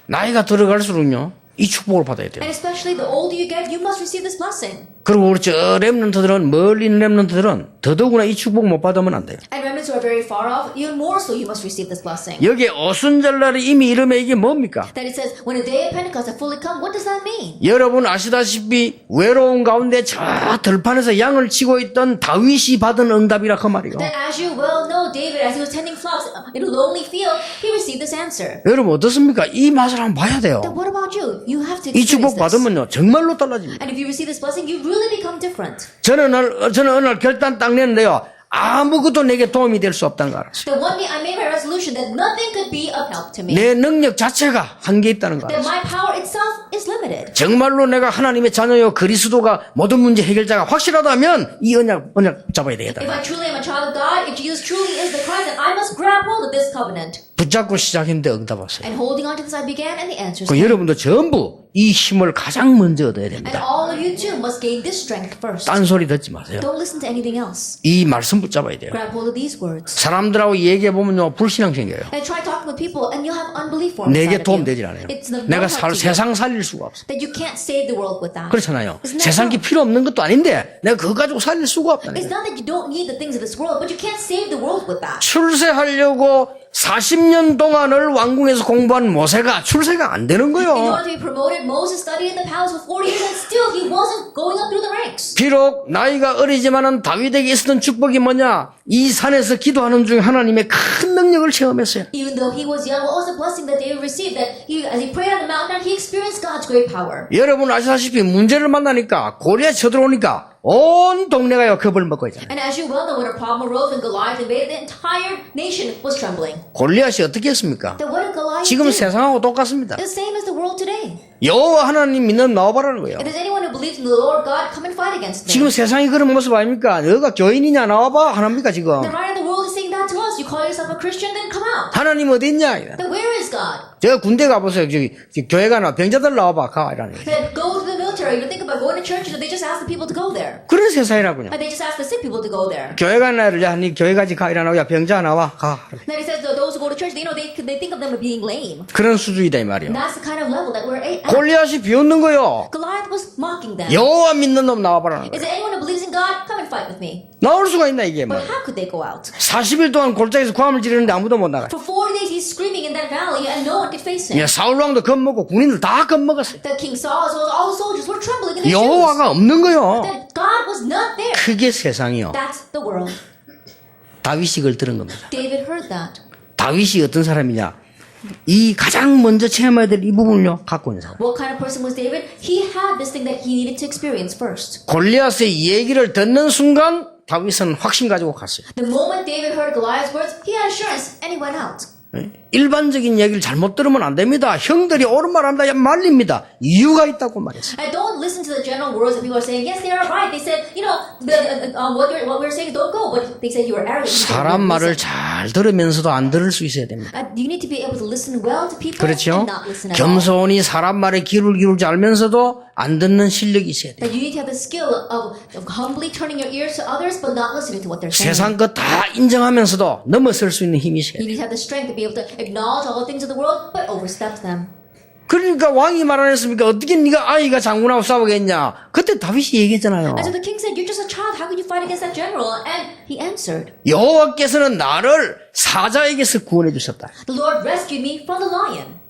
[SPEAKER 1] 나이가 들어갈수록요 이 축복을 받아야 돼요.
[SPEAKER 2] And especially the older you get, you must receive this blessing.
[SPEAKER 1] 그리고 우리 저 렘넌트들은 멀리 있는 렘넌트들은 더더구나 이 축복 못 받으면 안 돼요.
[SPEAKER 2] And remnants who are very far off, even more so you must receive this blessing.
[SPEAKER 1] 여기에 오순절날이 이미 이르면 이게 뭡니까?
[SPEAKER 2] That it says, when the day of Pentecost has fully come, what does that mean?
[SPEAKER 1] 여러분 아시다시피 외로운 가운데 저 들판에서 양을 치고 있던 다윗이 받은 응답이라 그 말이요.
[SPEAKER 2] That as you well know, David, as he was tending flocks in a lonely field, he received this answer.
[SPEAKER 1] 여러분 어떻습니까? 이 맛을 한번 봐야 돼요.
[SPEAKER 2] Then what about you? You have to
[SPEAKER 1] 이
[SPEAKER 2] experience
[SPEAKER 1] 축복
[SPEAKER 2] this.
[SPEAKER 1] 받으면요 정말로 달라집니다.
[SPEAKER 2] And if you receive this blessing, you really become different.
[SPEAKER 1] 저는 어느 날 결단 딱 냈는데요. 아무것도 내게 도움이 될 수 없다는 걸 알았어요.
[SPEAKER 2] That one day I made my resolution that nothing could be of help to me.
[SPEAKER 1] 내 능력 자체가 한계 있다는 걸
[SPEAKER 2] That
[SPEAKER 1] 알았어요.
[SPEAKER 2] my power itself is limited.
[SPEAKER 1] 정말로 내가 하나님의 자녀요 그리스도가 모든 문제 해결자가 확실하다면 이 언약 잡아야 되겠다.
[SPEAKER 2] If I truly am a child of God, if Jesus truly is the Christ, then I must grab hold of this covenant.
[SPEAKER 1] 붙잡고 시작했는데 응답 왔어요.
[SPEAKER 2] And holding on to this I began, and the answers
[SPEAKER 1] 그
[SPEAKER 2] came.
[SPEAKER 1] 여러분도 전부 이 힘을 가장 먼저 얻어야
[SPEAKER 2] And
[SPEAKER 1] 됩니다.
[SPEAKER 2] all of you too must gain this strength first.
[SPEAKER 1] 딴소리 듣지 마세요.
[SPEAKER 2] Don't listen to anything else.
[SPEAKER 1] 이 말씀 붙잡아야 돼요.
[SPEAKER 2] Grab hold of these words.
[SPEAKER 1] 사람들하고 얘기해보면요 불신앙 생겨요.
[SPEAKER 2] And try talking with people, and you'll have unbelief form
[SPEAKER 1] 내게
[SPEAKER 2] inside of
[SPEAKER 1] 도움
[SPEAKER 2] you.
[SPEAKER 1] 되질 않아요.
[SPEAKER 2] It's not
[SPEAKER 1] 내가
[SPEAKER 2] help to you.
[SPEAKER 1] 세상 살릴 수가 없어.
[SPEAKER 2] That you can't save the world with that.
[SPEAKER 1] 그렇잖아요.
[SPEAKER 2] Isn't that
[SPEAKER 1] 세상이
[SPEAKER 2] so?
[SPEAKER 1] 필요 없는 것도 아닌데 내가 그거 가지고 살릴 수가 없다는
[SPEAKER 2] It's
[SPEAKER 1] 거예요.
[SPEAKER 2] not that you don't need the things of this world, but you can't save the world with that.
[SPEAKER 1] 출세하려고 40년 동안을 왕궁에서 공부한 모세가 출세가 안 되는
[SPEAKER 2] In
[SPEAKER 1] 거예요.
[SPEAKER 2] order to be promoted, Moses studied in the palace for 40 years, and still he wasn't going up through the ranks.
[SPEAKER 1] 비록 나이가 어리지만은 다윗에게 있었던 축복이 뭐냐? 이 산에서 기도하는 중에 하나님의 큰 능력을 체험했어요.
[SPEAKER 2] Even though he was young, what was the blessing that David received? That he, as he prayed on the mountain, he experienced God's great power.
[SPEAKER 1] 여러분 아시다시피 문제를 만나니까 고리에 쳐들어오니까 온 동네가요 겁을 먹고 있잖아요.
[SPEAKER 2] And as you well know, when a problem arose when Goliath invaded, the entire nation was trembling.
[SPEAKER 1] 골리앗이 어떻게 했습니까?
[SPEAKER 2] Then what did Goliath
[SPEAKER 1] 지금
[SPEAKER 2] do?
[SPEAKER 1] 세상하고 똑같습니다.
[SPEAKER 2] The same as the world today.
[SPEAKER 1] 여호와 하나님 믿는 나와봐라는 거예요.
[SPEAKER 2] If there's anyone who believes in the Lord God, come and fight against
[SPEAKER 1] 지금
[SPEAKER 2] them.
[SPEAKER 1] 세상이 그런 모습 아닙니까? 너가 교인이냐 나와봐 하나입니까 지금?
[SPEAKER 2] The right of the world is saying that to us. You call yourself a Christian, then come out.
[SPEAKER 1] 하나님 어디 있냐?
[SPEAKER 2] Then where is God?
[SPEAKER 1] 저 군대 가보세요. 저기 교회 가나 병자들 나와봐 가 이라는 거예요.
[SPEAKER 2] Then go to the military. You think about going to church, they just ask the people to go there.
[SPEAKER 1] 그런 세상이라고요.
[SPEAKER 2] And they just ask the sick people to go there.
[SPEAKER 1] 교회 가는 애를 야니 교회 가지 가 이라고 야 병자 나와 가.
[SPEAKER 2] Then he says those who go to church, they think of them as being lame.
[SPEAKER 1] 그런 수준이다 이 말이에요.
[SPEAKER 2] And that's the kind of level that we're at.
[SPEAKER 1] 골리앗이 비웃는 거요.
[SPEAKER 2] Goliath was mocking them.
[SPEAKER 1] 여호와 믿는 놈 나와봐라는
[SPEAKER 2] Is
[SPEAKER 1] 거예요.
[SPEAKER 2] there anyone who believes in God? Come and fight with me.
[SPEAKER 1] 나올 수가 있나 이게 뭐?
[SPEAKER 2] But how could they go out?
[SPEAKER 1] 40일 동안 골짜기에서 고함을 지르는데 아무도 못 나가요.
[SPEAKER 2] For 40 days he's screaming in that valley and no one could face him.
[SPEAKER 1] 예, 사울 왕도 겁먹고 군인들 다 겁먹었어요.
[SPEAKER 2] The king saw as well as all the soldiers were trembling in their shoes.
[SPEAKER 1] 여호와가 없는 거요.
[SPEAKER 2] That God was not there.
[SPEAKER 1] 그게 세상이요.
[SPEAKER 2] That's the world.
[SPEAKER 1] 다윗이 그걸 들은 겁니다.
[SPEAKER 2] David heard that.
[SPEAKER 1] 다윗이 어떤 사람이냐? 이 가장 먼저 체험해야 될 이 부분을요 갖고 있는 사람.
[SPEAKER 2] What kind of person was David? He had this thing that he needed to experience first.
[SPEAKER 1] 골리앗의 얘기를 듣는 순간 다윗은 확신 가지고 갔어요.
[SPEAKER 2] The moment David heard Goliath's words, he had assurance and he went out.
[SPEAKER 1] 일반적인 얘기를 잘못 들으면 안 됩니다. 형들이 옳은 말 합니다. 말립니다. 이유가 있다고 말했어요.
[SPEAKER 2] And don't listen to the general words that people are saying. Yes, they are right. They said, you know, what we're saying, don't go. But they said you are arrogant. You
[SPEAKER 1] 사람
[SPEAKER 2] don't
[SPEAKER 1] 말을
[SPEAKER 2] listen.
[SPEAKER 1] 잘 들으면서도 안 들을 수 있어야 됩니다.
[SPEAKER 2] You need to be able to listen well to people
[SPEAKER 1] 그렇죠?
[SPEAKER 2] and not listen at all.
[SPEAKER 1] 겸손히 사람 말에 귀를 기울일 줄 알면서도 안 듣는 실력이 있어야 돼요.
[SPEAKER 2] That you need to have the skill of humbly turning your ears to others, but not listening to what they're saying.
[SPEAKER 1] 세상 것 다 인정하면서도 넘어설 수 있는 힘이 있어야 돼요.
[SPEAKER 2] You need to have the strength to be able to acknowledge all the things of the world, but overstep them.
[SPEAKER 1] 그러니까 왕이 말 안 했습니까? 어떻게 네가 아이가 장군하고 싸우겠냐? 그때 다윗이 얘기했잖아요.
[SPEAKER 2] And so the king said, "You're just a child. How could you fight against that general?" And he answered,
[SPEAKER 1] 여호와께서는 나를 사자에게서 구원해 주셨다.
[SPEAKER 2] "The Lord rescued me from the lion."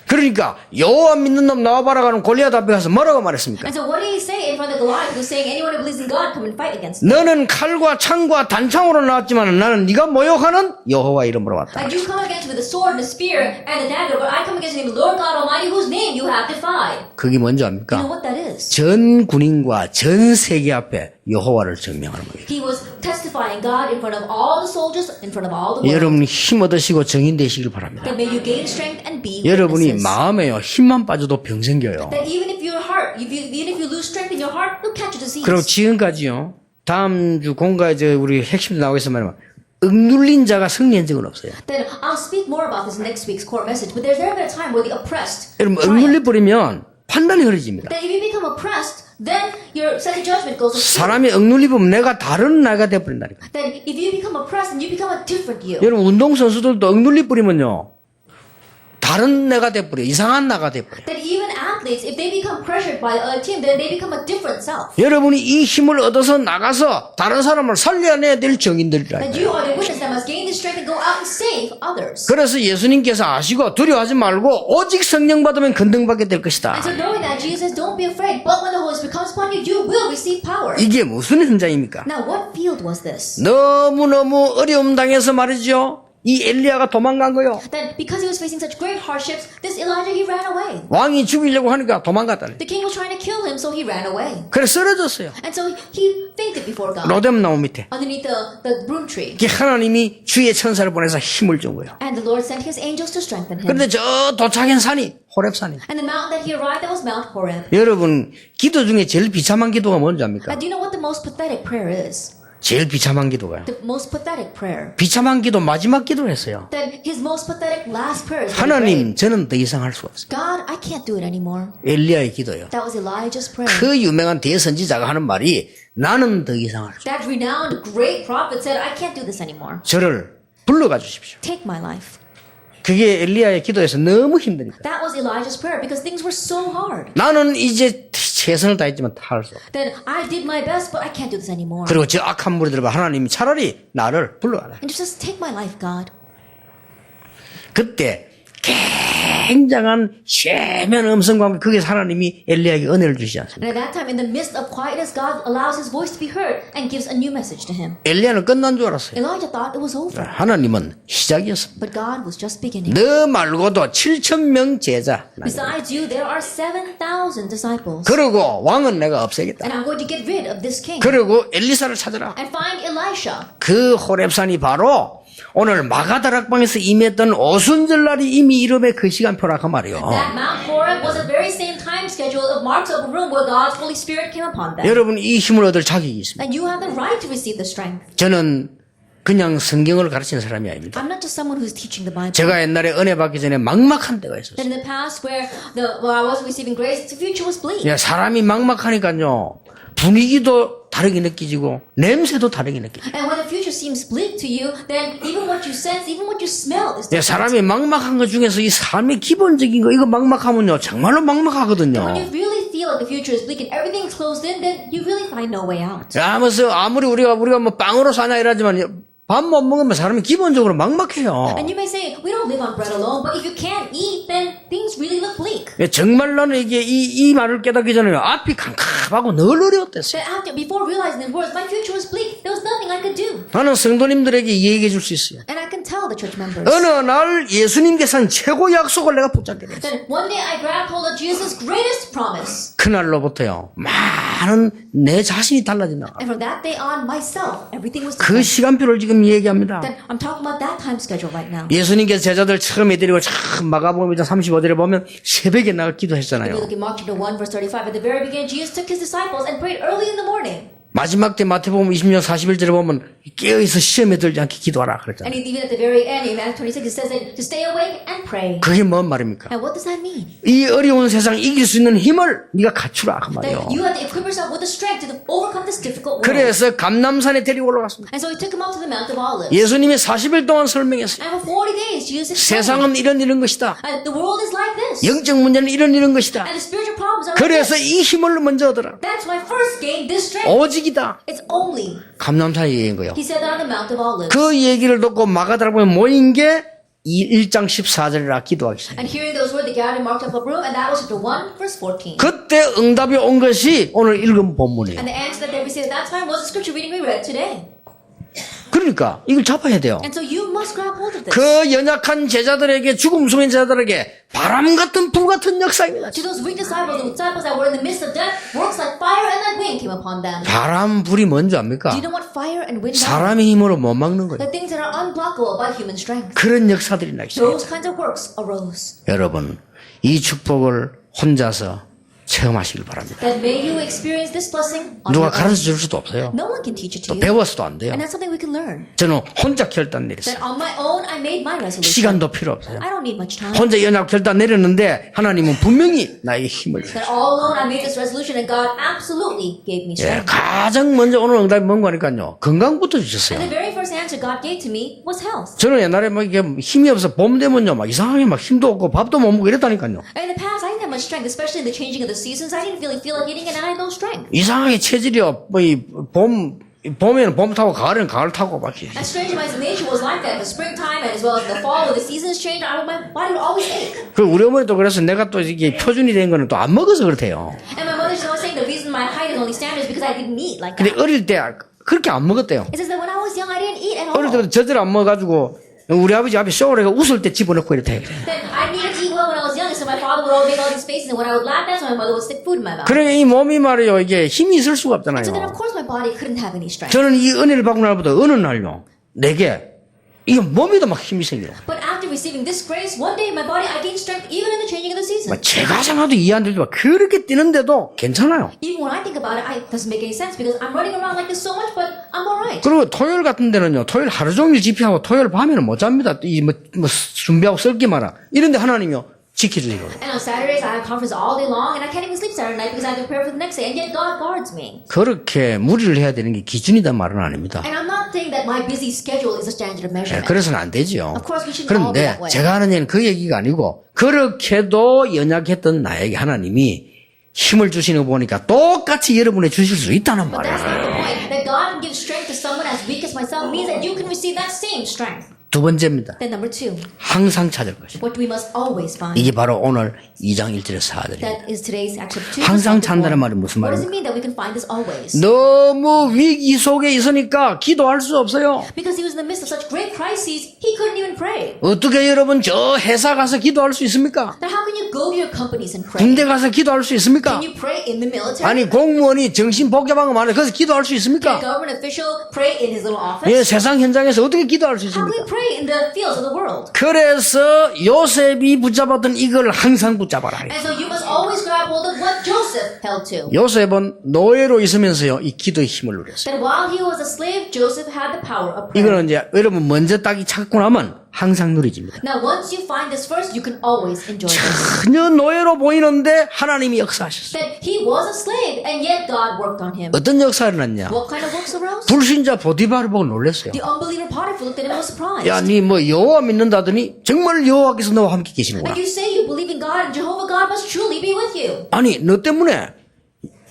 [SPEAKER 1] 그러니까 여호와 믿는 놈 나와봐라 하는 골리앗 앞에 가서 뭐라고 말했습니까?
[SPEAKER 2] And so what did he say in front of Goliath? He was saying, anyone who believes in God, come and fight against me.
[SPEAKER 1] 너는 칼과 창과 단창으로 나왔지만 나는 네가 모욕하는 여호와 이름으로 왔다.
[SPEAKER 2] And you come against me with the sword and the spear and the dagger, but I come against you in the Lord God Almighty, whose name you have defied.
[SPEAKER 1] 그게 뭔지
[SPEAKER 2] You know
[SPEAKER 1] 압니까?
[SPEAKER 2] what that is?
[SPEAKER 1] 전 군인과 전 세계 앞에 여호와를 증명하는 거예요.
[SPEAKER 2] He was testifying God in front of all the soldiers, in front of all the world.
[SPEAKER 1] 여러분이 힘 얻으시고 정인 되시길 바랍니다.
[SPEAKER 2] That may you gain strength and be
[SPEAKER 1] 여러분이
[SPEAKER 2] witnesses.
[SPEAKER 1] 마음에요 힘만 빠져도 병 생겨요.
[SPEAKER 2] That even if your heart, even if you lose strength in your heart, you'll catch a disease.
[SPEAKER 1] 그리고 지금까지요. 다음 주 공가에 우리 핵심도 나오겠어 말이면 억눌린 자가 승리한 적은 없어요.
[SPEAKER 2] Then I'll speak more about this in next week's core message. But there's never been a time where the oppressed
[SPEAKER 1] 여러분
[SPEAKER 2] triumph.
[SPEAKER 1] 억눌려 버리면 판단이 흐려집니다.
[SPEAKER 2] That if you become oppressed, then your sense of judgment goes astray.
[SPEAKER 1] 사람이 억눌려 보면 내가 다른 나가 돼 버린다니까.
[SPEAKER 2] Then if you become oppressed, then you become a different you.
[SPEAKER 1] 여러분 운동 선수들도 억눌려 버리면요. 다른 내가 돼 버려. 이상한 나가 돼 버려.
[SPEAKER 2] That even athletes, if they become pressured by a team, then they become a different self.
[SPEAKER 1] 여러분이 이 힘을 얻어서 나가서 다른 사람을 살려내야 될 정인들이라.
[SPEAKER 2] That you are the witness that must gain the strength and go out and save others.
[SPEAKER 1] 그래서 예수님께서 아시고 두려워하지 말고 오직 성령 받으면 건등받게 될 것이다.
[SPEAKER 2] And so knowing that Jesus says, don't be afraid, but when the Holy Spirit comes upon you, you will receive power.
[SPEAKER 1] 이게 무슨 현장입니까?
[SPEAKER 2] Now, what field was this?
[SPEAKER 1] 너무너무 어려움 당해서 말이죠. 이 엘리야가 도망간 거요.
[SPEAKER 2] That because he was facing such great hardships, this Elijah, he ran away.
[SPEAKER 1] 왕이 죽이려고 하니까 도망갔다네.
[SPEAKER 2] The king was trying to kill him, so he ran away.
[SPEAKER 1] 그래서 쓰러졌어요.
[SPEAKER 2] And so he fainted before God,
[SPEAKER 1] 로뎀 나무 밑에.
[SPEAKER 2] underneath the broom tree.
[SPEAKER 1] 이게 하나님이 주의 천사를 보내서 힘을 준 거예요.
[SPEAKER 2] And the Lord sent his angels to strengthen him.
[SPEAKER 1] 그런데 저 도착한 산이 호렙산이.
[SPEAKER 2] And the mountain that he arrived at was Mount Horeb.
[SPEAKER 1] 여러분 기도 중에 제일 비참한 기도가 뭔지 압니까?
[SPEAKER 2] And do you know what the most pathetic prayer is?
[SPEAKER 1] 제일 비참한 기도가요.
[SPEAKER 2] The most pathetic prayer.
[SPEAKER 1] 비참한 기도 마지막 기도를 했어요.
[SPEAKER 2] That his most pathetic last prayer is
[SPEAKER 1] 하나님 저는 더 이상 할 수가 없어요.
[SPEAKER 2] God, I can't do it anymore.
[SPEAKER 1] 엘리야의 기도요.
[SPEAKER 2] That was Elijah's prayer.
[SPEAKER 1] 그 유명한 대선지자가 하는 말이 나는 더 이상 할 수 없어요.
[SPEAKER 2] That renowned great prophet said, I can't do this anymore.
[SPEAKER 1] 저를 불러가 주십시오.
[SPEAKER 2] Take my life.
[SPEAKER 1] 그게 엘리야의 기도에서 너무 힘드니까.
[SPEAKER 2] That was Elijah's prayer because things were so hard.
[SPEAKER 1] 나는 이제 최선을 다했지만 다 할 수 없어.
[SPEAKER 2] Then I did my best, but I can't do this anymore.
[SPEAKER 1] 그리고 저 악한 무리들을 봐 하나님이 차라리 나를 불러가라.
[SPEAKER 2] And just says, take my life, God.
[SPEAKER 1] 그때 굉장한 쉐면 음성과 함께 거기서 하나님이 엘리야에게 은혜를 주시지 않습니까?
[SPEAKER 2] And at that time, in the midst of quietness, God allows his voice to be heard and gives a new message to him.
[SPEAKER 1] 엘리야는 끝난 줄 알았어요.
[SPEAKER 2] Elijah thought it was over,
[SPEAKER 1] 하나님은 시작이었습니다.
[SPEAKER 2] but God was just beginning.
[SPEAKER 1] 너 말고도 7,000명 제자.
[SPEAKER 2] Besides you, there are 7,000 disciples.
[SPEAKER 1] 그리고 왕은 내가 없애겠다.
[SPEAKER 2] And I'm going to get rid of this king
[SPEAKER 1] 그리고 엘리사를 찾아라.
[SPEAKER 2] and find Elisha.
[SPEAKER 1] 그 호렙산이 바로 오늘 마가다락방에서 임했던 오순절날이 이미 이름의 그 시간표라 그 말이요.
[SPEAKER 2] That Mount Horeb was the very same time schedule of Mark's upper room where God's Holy Spirit came upon them.
[SPEAKER 1] 여러분 이 힘을 얻을 자격이 있습니다.
[SPEAKER 2] And you have the right to receive the strength.
[SPEAKER 1] 저는 그냥 성경을 가르치는 사람이 아닙니다.
[SPEAKER 2] I'm not just someone who's teaching the Bible.
[SPEAKER 1] 제가 옛날에 은혜 받기 전에 막막한 때가 있었어요.
[SPEAKER 2] That in the past where I wasn't receiving grace, the future was bleak.
[SPEAKER 1] 야, 사람이 막막하니까요. 분위기도 다르게 느끼지고 냄새도 다르게 느끼죠.
[SPEAKER 2] And when the future seems bleak to you, then even what you sense, even what you smell is
[SPEAKER 1] 야,
[SPEAKER 2] different.
[SPEAKER 1] 사람이 막막한 것 중에서 이 삶의 기본적인 거 이거 막막하면요. 정말로 막막하거든요.
[SPEAKER 2] When you really feel like the future is bleak and everything's closed in, then you really find no way out.
[SPEAKER 1] 야, 하면서 아무리 우리가 뭐 빵으로 사냐 이러지만 밥 못 먹으면 사람이 기본적으로 막막해요.
[SPEAKER 2] And you may say, we don't live on bread alone, but if you can't eat, then things really look bleak.
[SPEAKER 1] 야, 정말 나는 이게 이 말을 깨닫기 전에 앞이 캄캄하고 늘 어려웠댔어요.
[SPEAKER 2] That before realizing these words, my future was bleak. There was nothing I could do.
[SPEAKER 1] 나는 성도님들에게 얘기해 줄 수 있어요.
[SPEAKER 2] And I can tell the church members.
[SPEAKER 1] 어느 날 예수님께서 한 최고 약속을 내가 붙잡게 됐어요.
[SPEAKER 2] Then one day I grabbed hold of Jesus' greatest promise.
[SPEAKER 1] 그날로부터요. 많은 내 자신이 달라진다.
[SPEAKER 2] And from that day on, myself, everything was
[SPEAKER 1] 그
[SPEAKER 2] different.
[SPEAKER 1] 시간표를 지금 얘기합니다.
[SPEAKER 2] Then I'm talking about that time schedule right now.
[SPEAKER 1] 예수님께서 제자들 처음에 데리고 참 마가복음 1장 35절에 보면 새벽에 나가
[SPEAKER 2] If you
[SPEAKER 1] 기도했잖아요.
[SPEAKER 2] look at Mark chapter 1 verse 35, at the very beginning, Jesus took his disciples and prayed early in the morning.
[SPEAKER 1] 마지막 때 마태복음 20장 41절에 보면 깨어있어 시험에 들지 않게 기도하라 그랬잖아요.
[SPEAKER 2] And even at the very end, in Matthew 26, it says that to stay awake and pray.
[SPEAKER 1] 그게 뭔 말입니까?
[SPEAKER 2] And what does that mean?
[SPEAKER 1] 이 어려운 세상 이길 수 있는 힘을 네가 갖추라 그 말이에요.
[SPEAKER 2] That you have to equip yourself with the strength to overcome this difficult world.
[SPEAKER 1] 그래서 감람산에 데리고 올라갔습니다.
[SPEAKER 2] And so he took him up to the Mount of Olives.
[SPEAKER 1] 예수님이 40일 동안 설명했어요.
[SPEAKER 2] And for 40 days, Jesus explained.
[SPEAKER 1] 세상은 이런 것이다.
[SPEAKER 2] And the world is like this.
[SPEAKER 1] 영적 문제는 이런 것이다.
[SPEAKER 2] And the spiritual problems are like
[SPEAKER 1] 그래서
[SPEAKER 2] this.
[SPEAKER 1] 이 힘을 먼저 얻어라.
[SPEAKER 2] That's why first gain this strength.
[SPEAKER 1] 오직이다.
[SPEAKER 2] It's only.
[SPEAKER 1] 감람산에 얘기한 거예요.
[SPEAKER 2] He said that on the Mount of Olives.
[SPEAKER 1] 그 얘기를 듣고 마가다락방에 모인 게 1장 14절이라 기도하겠습니다.
[SPEAKER 2] And hearing those words, they gathered in Mark chapter of room, and that was chapter 1, verse 14.
[SPEAKER 1] 그때 응답이 온 것이 오늘 읽은 본문이에요.
[SPEAKER 2] And the answer that they received at that time was the scripture reading we read today.
[SPEAKER 1] 그러니까 이걸 잡아야 돼요.
[SPEAKER 2] And so you must grab hold of this.
[SPEAKER 1] 그 연약한 제자들에게 죽음 속인 제자들에게 바람 같은 불 같은 역사입니다.
[SPEAKER 2] To those weak disciples, the disciples that were in the midst of death, works like fire and like wind came upon them.
[SPEAKER 1] 바람 불이 뭔지 압니까?
[SPEAKER 2] Do you know what fire and wind are?
[SPEAKER 1] 사람의 힘으로 못 막는 거예요.
[SPEAKER 2] The things that are unblockable by human strength.
[SPEAKER 1] 그런 역사들이 나기 시작해요.
[SPEAKER 2] Those kinds of works arose.
[SPEAKER 1] 여러분 이 축복을 혼자서 체험하시길 바랍니다.
[SPEAKER 2] That may you experience this blessing on
[SPEAKER 1] 누가
[SPEAKER 2] your own.
[SPEAKER 1] 가르쳐 줄 수도 없어요.
[SPEAKER 2] No one can teach it to
[SPEAKER 1] 또
[SPEAKER 2] you.
[SPEAKER 1] 배워서도 안 돼요.
[SPEAKER 2] And that's something we can learn.
[SPEAKER 1] 저는 혼자 결단 내렸어요.
[SPEAKER 2] That on my own, I made my resolution.
[SPEAKER 1] 시간도 필요 없어요.
[SPEAKER 2] I don't need much time.
[SPEAKER 1] 혼자 연약 결단 내렸는데 하나님은 분명히 나에게 힘을 주셨어요.
[SPEAKER 2] That all alone, I made this resolution, and God absolutely gave me
[SPEAKER 1] 예,
[SPEAKER 2] strength.
[SPEAKER 1] 가장 먼저 오늘 응답이 뭔가 하니까요. 건강부터
[SPEAKER 2] And
[SPEAKER 1] 주셨어요.
[SPEAKER 2] the very first answer God gave to me was health.
[SPEAKER 1] 저는 옛날에 막 이게 힘이 없어 봄 되면요 막 이상하게 막 힘도 없고 밥도 못 먹고 이랬다니까요.
[SPEAKER 2] In the past, I didn't have much strength, especially in the changing of the seasons. I didn't really feel like eating, and I had no strength.
[SPEAKER 1] 이상하게 체질이요. 봄에는 봄 타고 가을에는 가을 타고 막 이렇게.
[SPEAKER 2] And strange, my nature was like that. In the springtime and as well as in the fall, when the seasons changed, my body would always ache.
[SPEAKER 1] 그 우리 어머니도 그래서 내가 또 이게 표준이 된 거는 또 안 먹어서 그렇대요.
[SPEAKER 2] And my mother's always saying the reason my height is only standard is because I didn't eat like
[SPEAKER 1] 근데
[SPEAKER 2] that.
[SPEAKER 1] 어릴 때 그렇게 안 먹었대요.
[SPEAKER 2] It says that when I was young, I didn't eat at
[SPEAKER 1] 어릴
[SPEAKER 2] all.
[SPEAKER 1] 때부터 저절 안 먹어가지고 우리 아버지 앞에 쇼를 해가 웃을 때 집어넣고 이랬대.
[SPEAKER 2] Then I needed to eat well when I was young, so my father would always make all these faces, and when I would laugh, that's when my mother would stick food in my mouth.
[SPEAKER 1] 그래 이 몸이 말이요 이게 힘이 있을 수가
[SPEAKER 2] So then,
[SPEAKER 1] 없잖아요.
[SPEAKER 2] of course, my body couldn't have any strength.
[SPEAKER 1] 저는 이 은혜를 받고 날부터 어느 날요 내게 이게 몸에도 막 힘이 생겨요.
[SPEAKER 2] But after receiving this grace, one day my body, I gained strength even in the changing of the seasons.
[SPEAKER 1] 제가 생각도 이해 안 되지만 그렇게 뛰는데도 괜찮아요.
[SPEAKER 2] Even when I think about it, it doesn't make any sense because I'm running around like this so much, but I'm alright.
[SPEAKER 1] 그리고 토요일 같은 데는요 토요일 하루 종일 집회하고 토요일 밤에는 못 잡니다. 이 뭐 준비하고 썰기 마라 이런데 하나님이요 지켜주시고.
[SPEAKER 2] And on Saturdays, I have conference all day long, and I can't even sleep Saturday night because I have to prepare for the next day, and yet God guards me.
[SPEAKER 1] 그렇게 무리를 해야 되는 게 기준이란 말은 아닙니다.
[SPEAKER 2] And I'm not saying that my busy schedule is a standard of measurement.
[SPEAKER 1] 그래서는 안 되지요.
[SPEAKER 2] Of course, we shouldn't all be
[SPEAKER 1] 그런데
[SPEAKER 2] that way.
[SPEAKER 1] 제가 하는 얘기는 그 얘기가 아니고 그렇게도 연약했던 나에게 하나님이 힘을 주시는 거 보니까 똑같이 여러분에 주실 수 있다는
[SPEAKER 2] But that's not
[SPEAKER 1] 말이에요.
[SPEAKER 2] the point. That God can give strength to someone as weak as myself means that you can receive that same strength.
[SPEAKER 1] 두 번째입니다.
[SPEAKER 2] Then number two,
[SPEAKER 1] 항상 찾을 것입니다.
[SPEAKER 2] what we must always find.
[SPEAKER 1] 이게 바로 오늘 2장 1절에서 4절입니다.
[SPEAKER 2] That is today's action.
[SPEAKER 1] 항상 찾는다는 말이 무슨
[SPEAKER 2] What does
[SPEAKER 1] 말입니까?
[SPEAKER 2] it mean that we can find this always?
[SPEAKER 1] 너무 위기 속에 있으니까 기도할 수 없어요.
[SPEAKER 2] Because he was in the midst of such great crises, he couldn't even pray.
[SPEAKER 1] 어떻게 여러분 저 회사 가서 기도할 수 있습니까?
[SPEAKER 2] Then how can you go to your companies and pray?
[SPEAKER 1] 군대 가서 기도할 수 있습니까?
[SPEAKER 2] Can you pray in the military?
[SPEAKER 1] 아니 공무원이 정신 복잡한 거 많아요. 그래서 기도할 수
[SPEAKER 2] Can a
[SPEAKER 1] 있습니까?
[SPEAKER 2] government official pray in his little office?
[SPEAKER 1] 예, 세상 현장에서 어떻게 기도할 수
[SPEAKER 2] How can we
[SPEAKER 1] 있습니까?
[SPEAKER 2] pray in the fields of the world?
[SPEAKER 1] 그래서 요셉이 붙잡았던 이걸 항상 붙잡아라.
[SPEAKER 2] And so you must always grab hold of what Joseph held to.
[SPEAKER 1] 요셉은 노예로 있으면서요 이 기도의 힘을 누렸어요.
[SPEAKER 2] That while he was a slave, Joseph had the power of prayer.
[SPEAKER 1] 이거는 이제 여러분 먼저 딱이 찾고 나면 항상 누리집니다.
[SPEAKER 2] Now, once you find this first, you can always enjoy this.
[SPEAKER 1] 전혀 노예로 보이는데 하나님이 역사하셨어요.
[SPEAKER 2] That he was a slave, and yet God worked on him.
[SPEAKER 1] 어떤 역사를 났냐?
[SPEAKER 2] What kind of works arose?
[SPEAKER 1] 불신자 보디바를 보고 놀랐어요.
[SPEAKER 2] The unbeliever Potiphar looked at him and was surprised.
[SPEAKER 1] 야, 니 뭐 여호와 믿는다더니 정말 여호와께서 너와 함께 계시는구나.
[SPEAKER 2] And you say you believe in God, and Jehovah God must truly be with you.
[SPEAKER 1] 아니 너 때문에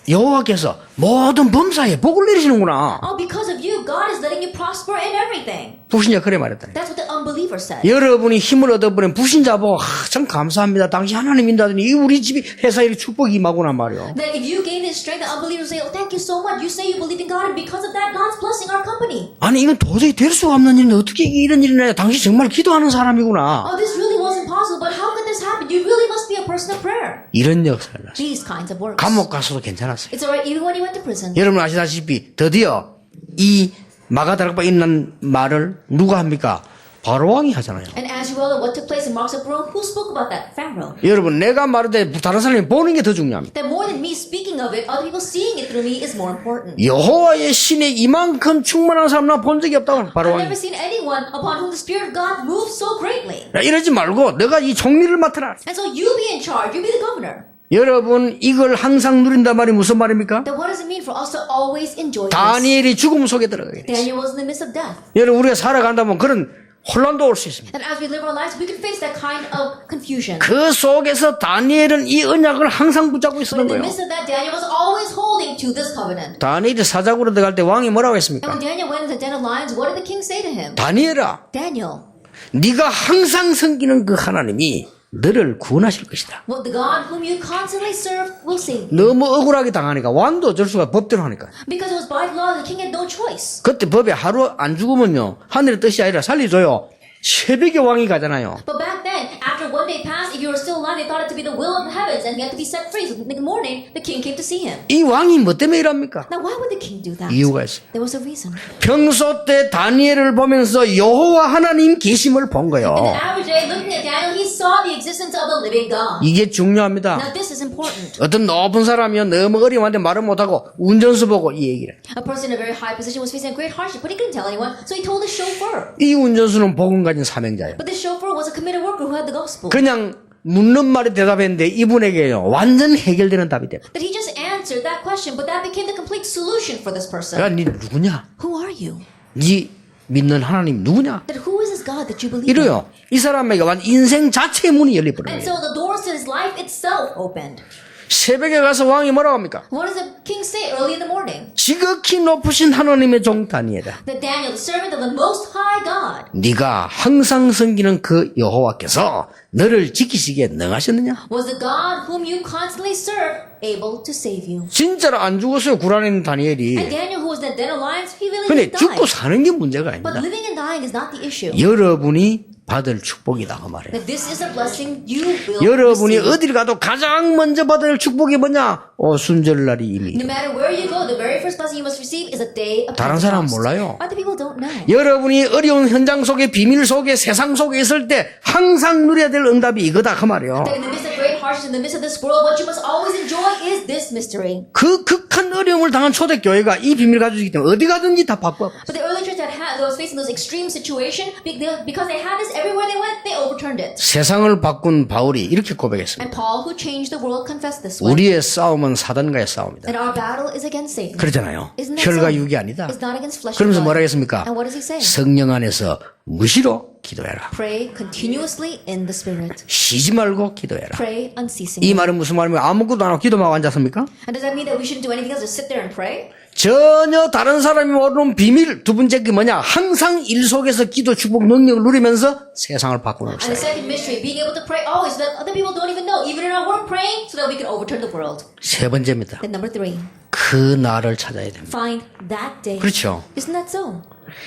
[SPEAKER 1] 여호와께서 모든 범사에 복을 내리시는구나.
[SPEAKER 2] Oh, because of you, God is letting you prosper in everything.
[SPEAKER 1] 불신자 그래 말했다.
[SPEAKER 2] That's what the unbeliever said.
[SPEAKER 1] 여러분이 힘을 얻어버린 불신자 보고 참 감사합니다. 당신 하나님 믿다더니 이 우리 집이 회사에 축복이 임하구나 말이요.
[SPEAKER 2] That if you gain this strength, the unbelievers say, oh, thank you so much. You say you believe in God, and because of that, God's blessing our company.
[SPEAKER 1] 아니 이건 도저히 될 수가 없는 일인데 어떻게 이런 일이 나요? 당신 정말 기도하는 사람이구나.
[SPEAKER 2] Oh, this really wasn't possible, but how could this happen? You really must be a person of prayer.
[SPEAKER 1] 이런 역사를 났어요.
[SPEAKER 2] These kinds of works.
[SPEAKER 1] 감옥 가서도 괜찮았어요.
[SPEAKER 2] It's alright even when you went to prison.
[SPEAKER 1] 여러분 아시다시피 드디어 이 마가다락바 있는 말을 누가 합니까? 바로 왕이 하잖아요.
[SPEAKER 2] And as you well know, what took place in Mark's Rome, who spoke about that? Pharaoh.
[SPEAKER 1] 여러분 내가 말할 때 다른 사람이 보는 게 더 중요합니다.
[SPEAKER 2] That more than me speaking of it, other people seeing it through me is more important.
[SPEAKER 1] 여호와의 신에 이만큼 충만한 사람 나 본 적이 없다고 바로
[SPEAKER 2] I've
[SPEAKER 1] 왕이.
[SPEAKER 2] never seen anyone upon whom the Spirit of God moves so greatly.
[SPEAKER 1] 이러지 말고 내가 이 총리를 맡으라.
[SPEAKER 2] And so you be in charge, you be the governor.
[SPEAKER 1] 여러분 이걸 항상 누린단 말이 무슨 말입니까?
[SPEAKER 2] Then what does it mean for us to always enjoy this?
[SPEAKER 1] 다니엘이 죽음 속에 들어가게 됐어요.
[SPEAKER 2] Daniel was in the midst of death.
[SPEAKER 1] 여러분 우리가 살아간다면 그런 혼란도 올 수 있습니다.
[SPEAKER 2] And as we live our lives, we can face that kind of confusion.
[SPEAKER 1] 그 속에서 다니엘은 이 언약을 항상 붙잡고
[SPEAKER 2] But
[SPEAKER 1] 있었던
[SPEAKER 2] in the
[SPEAKER 1] 거예요.
[SPEAKER 2] midst of that, Daniel was always holding to this covenant.
[SPEAKER 1] 다니엘이 사자굴로 들어갈 때 왕이 뭐라고
[SPEAKER 2] And
[SPEAKER 1] 했습니까?
[SPEAKER 2] when Daniel went into the den of lions, what did the king say to him?
[SPEAKER 1] 다니엘아
[SPEAKER 2] Daniel,
[SPEAKER 1] 네가 항상 섬기는 그 하나님이 너를 구원하실 것이다.
[SPEAKER 2] Well, the God whom you constantly serve will save you.
[SPEAKER 1] 너무 억울하게 당하니까 왕도 어쩔 수가 법대로 하니까.
[SPEAKER 2] Because it was by law, the king had no choice.
[SPEAKER 1] 그때 법에 하루 안 죽으면요 하늘의 뜻이 아니라 살려줘요. 새벽에 왕이 가잖아요.
[SPEAKER 2] But back then, after one day passed, if you were still alive, they thought it to be the will of the heavens and he had to be set free. So in the morning, the king came to see him.
[SPEAKER 1] 이 왕이 뭐 때문에 이랍니까?
[SPEAKER 2] Now, why would the king do that?
[SPEAKER 1] 이유가 있어요.
[SPEAKER 2] There was a reason.
[SPEAKER 1] 평소 때 다니엘을 보면서 여호와 하나님 계심을 본
[SPEAKER 2] In the
[SPEAKER 1] 거예요.
[SPEAKER 2] average day, looking at Daniel, he saw the existence of the living God.
[SPEAKER 1] 이게 중요합니다.
[SPEAKER 2] Now, this is important.
[SPEAKER 1] 어떤 높은 사람이요 너무 어려운데 말을 못하고 운전수 보고 이 얘기를.
[SPEAKER 2] A person in a very high position was facing a great hardship, but he couldn't tell anyone, so he told the chauffeur.
[SPEAKER 1] 이 운전수는 복음 가진 사명자예요.
[SPEAKER 2] But the chauffeur was a committed worker who had the gospel.
[SPEAKER 1] 그냥 묻는 말에 대답했는데 이분에게요 완전 해결되는 답이 돼요.
[SPEAKER 2] That he just answered that question, but that became the complete solution for this person.
[SPEAKER 1] 야, 네 누구냐?
[SPEAKER 2] Who are you?
[SPEAKER 1] 네 믿는 하나님 누구냐?
[SPEAKER 2] That who is this God that you believe in?
[SPEAKER 1] 이래요. 이 사람에게 완 인생 자체의 문이 열려버려요.
[SPEAKER 2] And so the doors to his life itself opened.
[SPEAKER 1] 새벽에 가서 왕이 뭐라고 합니까?
[SPEAKER 2] What does the king say early in the morning?
[SPEAKER 1] 지극히 높으신 하나님의 종 다니엘아.
[SPEAKER 2] That Daniel, the servant of the Most High God,
[SPEAKER 1] 네가 항상 섬기는 그 여호와께서 너를 지키시기에 능하셨느냐?
[SPEAKER 2] was the God whom you constantly serve able to save you.
[SPEAKER 1] 진짜로 안 죽었어요. 구란에 있는
[SPEAKER 2] And
[SPEAKER 1] 다니엘이.
[SPEAKER 2] Daniel, who was then dead alive, he really
[SPEAKER 1] 근데
[SPEAKER 2] did
[SPEAKER 1] 죽고
[SPEAKER 2] die.
[SPEAKER 1] 사는 게 문제가
[SPEAKER 2] But
[SPEAKER 1] 아닙니다.
[SPEAKER 2] living and dying is not the issue.
[SPEAKER 1] 여러분이 받을 축복이다 그 말이에요.
[SPEAKER 2] That this is a blessing you will
[SPEAKER 1] 여러분이
[SPEAKER 2] receive.
[SPEAKER 1] 어디를 가도 가장 먼저 받을 축복이 뭐냐? 오순절날이 이미.
[SPEAKER 2] No matter where you go, the very first blessing you must receive is a day of
[SPEAKER 1] 다른 사람은
[SPEAKER 2] Pentecost.
[SPEAKER 1] 몰라요.
[SPEAKER 2] Other people don't know.
[SPEAKER 1] 여러분이 어려운 현장 속에 비밀 속에 세상 속에 있을 때 항상 누려야 될 응답이 이거다 그 말이에요.
[SPEAKER 2] That in the midst of great hardships, in the midst of this world, what you must always enjoy is this mystery.
[SPEAKER 1] 그 극한 어려움을 당한 초대교회가 이 비밀 가지고 있기 때문에 어디 가든지 다 바꿔.
[SPEAKER 2] But the early church that was facing those extreme situation, because they had this everywhere they went, they overturned it.
[SPEAKER 1] 세상을 바꾼 바울이 이렇게 고백했습니다.
[SPEAKER 2] And Paul, who changed the world, confessed this way.
[SPEAKER 1] 우리의 싸움은 사단과의 싸움이다.
[SPEAKER 2] That our battle is against Satan.
[SPEAKER 1] 그러잖아요.
[SPEAKER 2] Isn't that
[SPEAKER 1] 혈과
[SPEAKER 2] so?
[SPEAKER 1] 육이 아니다.
[SPEAKER 2] It's not against flesh and
[SPEAKER 1] 그러면서 뭐라
[SPEAKER 2] blood.
[SPEAKER 1] 했습니까?
[SPEAKER 2] And what does he say?
[SPEAKER 1] 성령 안에서 무시로 기도해라.
[SPEAKER 2] Pray continuously in the Spirit.
[SPEAKER 1] 쉬지 말고 기도해라.
[SPEAKER 2] Pray
[SPEAKER 1] 이
[SPEAKER 2] unceasingly.
[SPEAKER 1] 말은 무슨 말이면 아무것도 안 하고 기도만 하고 앉았습니까?
[SPEAKER 2] And does that mean that we shouldn't do anything else, just sit there and pray?
[SPEAKER 1] 전혀 다른 사람이 모르는 비밀 두 번째 게 뭐냐? 항상 일 속에서 기도 축복 능력을 누리면서 세상을 바꾸는
[SPEAKER 2] And the
[SPEAKER 1] 것이다.
[SPEAKER 2] second mystery, being able to pray always, so that other people don't even know, even in our work, praying so that we can overturn the world.
[SPEAKER 1] 세 번째입니다.
[SPEAKER 2] Then number 3,
[SPEAKER 1] 그 날을 찾아야 됩니다.
[SPEAKER 2] find that day.
[SPEAKER 1] 그렇죠.
[SPEAKER 2] Isn't that so?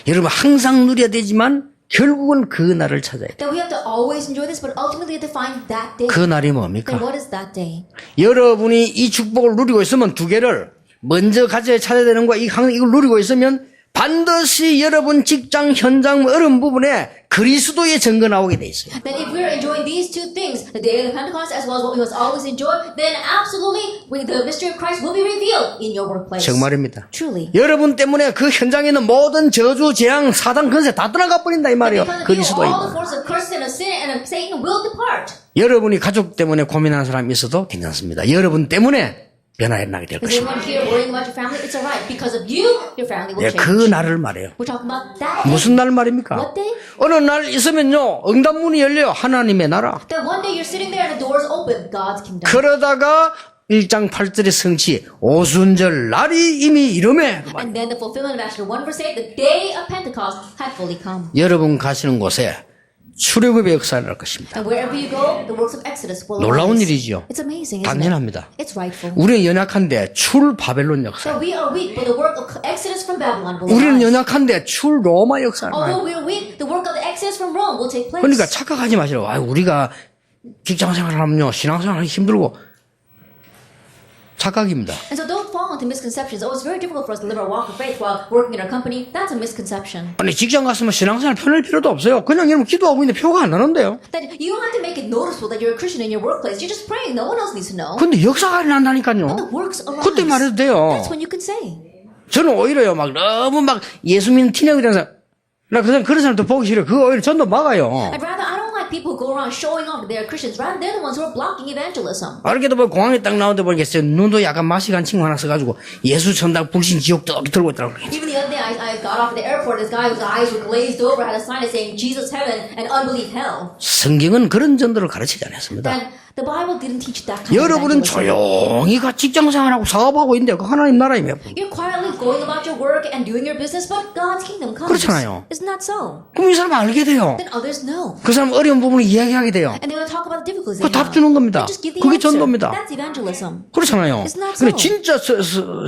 [SPEAKER 1] 여러분 항상 누려야 되지만 결국은 그 날을 찾아야 돼요.
[SPEAKER 2] That we have to always enjoy this, but ultimately we have to find that day.
[SPEAKER 1] 그 날이
[SPEAKER 2] Then
[SPEAKER 1] 뭡니까?
[SPEAKER 2] what is that day?
[SPEAKER 1] 여러분이 이 축복을 누리고 있으면 두 개를 먼저 가져야 찾아야 되는 거야. 이걸 누리고 있으면 반드시 여러분 직장 현장 어려운 부분에 그리스도의 증거 나오게 돼 있어요.
[SPEAKER 2] That if we're enjoying these two things, the day of the Pentecost as well as what we must always enjoy, then absolutely the mystery of Christ will be revealed in your workplace.
[SPEAKER 1] 정말입니다.
[SPEAKER 2] Truly.
[SPEAKER 1] 여러분 때문에 그 현장에 있는 모든 저주, 재앙, 사단 근세 다 떠나가 버린다 이 말이에요.
[SPEAKER 2] Because of you,
[SPEAKER 1] 그리스도의
[SPEAKER 2] all the
[SPEAKER 1] 힘으로.
[SPEAKER 2] force of curse and of sin and of Satan will depart.
[SPEAKER 1] 여러분이 가족 때문에 고민하는 사람이 있어도 괜찮습니다. 여러분 때문에 변화에 나게 될
[SPEAKER 2] If
[SPEAKER 1] 것입니다.
[SPEAKER 2] anyone here worrying about your family, it's alright. Because of you, your family will
[SPEAKER 1] 네,
[SPEAKER 2] change.
[SPEAKER 1] 그 날을 말해요.
[SPEAKER 2] We're talking about that day.
[SPEAKER 1] 무슨 날 말입니까?
[SPEAKER 2] What day?
[SPEAKER 1] 어느 날 있으면요 응답문이 열려요. 하나님의 나라.
[SPEAKER 2] That one day you're sitting there and the doors open, God's kingdom.
[SPEAKER 1] 그러다가 1장 8절의 성취 오순절 날이 이미 이름에
[SPEAKER 2] And then the fulfillment of Acts 1 verse 8, the day of Pentecost had fully come.
[SPEAKER 1] 여러분 가시는 곳에 출애굽의 역사가 날 것입니다.
[SPEAKER 2] And wherever you go, the works of Exodus will
[SPEAKER 1] 놀라운
[SPEAKER 2] arise.
[SPEAKER 1] 일이지요.
[SPEAKER 2] It's amazing, isn't
[SPEAKER 1] 당연합니다.
[SPEAKER 2] it? It's rightful.
[SPEAKER 1] 우리는 연약한데 출 바벨론 역사.
[SPEAKER 2] So we are weak, but the work of Exodus from Babylon will
[SPEAKER 1] 우리는
[SPEAKER 2] arise.
[SPEAKER 1] 연약한데 출 로마 역사를
[SPEAKER 2] Although
[SPEAKER 1] 봐요.
[SPEAKER 2] we are weak, the work of the Exodus from Rome will take place.
[SPEAKER 1] 그러니까 착각하지 마시라고. 우리가 직장생활을 하면요 신앙생활 하기 힘들고 착각입니다.
[SPEAKER 2] And so don't fall into misconceptions. Oh, it's very difficult for us to live our walk of faith while working in our company. That's a misconception.
[SPEAKER 1] 아니 직장 갔으면 신앙생활 편할 필요도 없어요. 그냥 여러분 기도하고 있는데 표가 안 나는데요.
[SPEAKER 2] That you don't have to make it noticeable that you're a Christian in your workplace. You're just praying. No one else needs to know.
[SPEAKER 1] 근데 역사가 일어난다니까요.
[SPEAKER 2] The works arise.
[SPEAKER 1] 그때 말해도 돼요.
[SPEAKER 2] That's when you can say.
[SPEAKER 1] 저는 오히려요, 막 너무 막 예수 믿는 티네이저 되는 사람, 나 그런 사람도 보기 싫어요. 그거 오히려 전도 막아요.
[SPEAKER 2] I'd rather, I don't like people who go around showing off that they're Christians. Rather, they're the ones who are blocking evangelism.
[SPEAKER 1] 어렵게도 뭐 공항에 딱 나오는데 보니까 눈도 약간 맛이 간 친구 하나 써가지고 예수 천당 불신 지옥 떡 들고 있더라고요.
[SPEAKER 2] Even the other day, I got off at the airport. This guy whose eyes were glazed over had a sign saying Jesus heaven and unbelief hell.
[SPEAKER 1] 성경은 그런 전도를 가르치지 않았습니다.
[SPEAKER 2] And The Bible didn't teach that kind of
[SPEAKER 1] 여러분은
[SPEAKER 2] evangelism.
[SPEAKER 1] 조용히 가 직장생활하고 사업하고 있는데 그 하나님 나라이며.
[SPEAKER 2] You're quietly going about your work and doing your business, but God's kingdom comes.
[SPEAKER 1] 그렇잖아요.
[SPEAKER 2] Isn't that so?
[SPEAKER 1] 그럼 이 사람 알게 돼요.
[SPEAKER 2] Then others know.
[SPEAKER 1] 그 사람 어려운 부분을 이야기하게 돼요.
[SPEAKER 2] And they're going to talk about the difficulties
[SPEAKER 1] 그
[SPEAKER 2] they
[SPEAKER 1] 답
[SPEAKER 2] have.
[SPEAKER 1] 주는 겁니다.
[SPEAKER 2] And just give the
[SPEAKER 1] 그게
[SPEAKER 2] answer.
[SPEAKER 1] 전도입니다.
[SPEAKER 2] That's evangelism.
[SPEAKER 1] 그렇잖아요.
[SPEAKER 2] Isn't that
[SPEAKER 1] 근데
[SPEAKER 2] so?
[SPEAKER 1] 진짜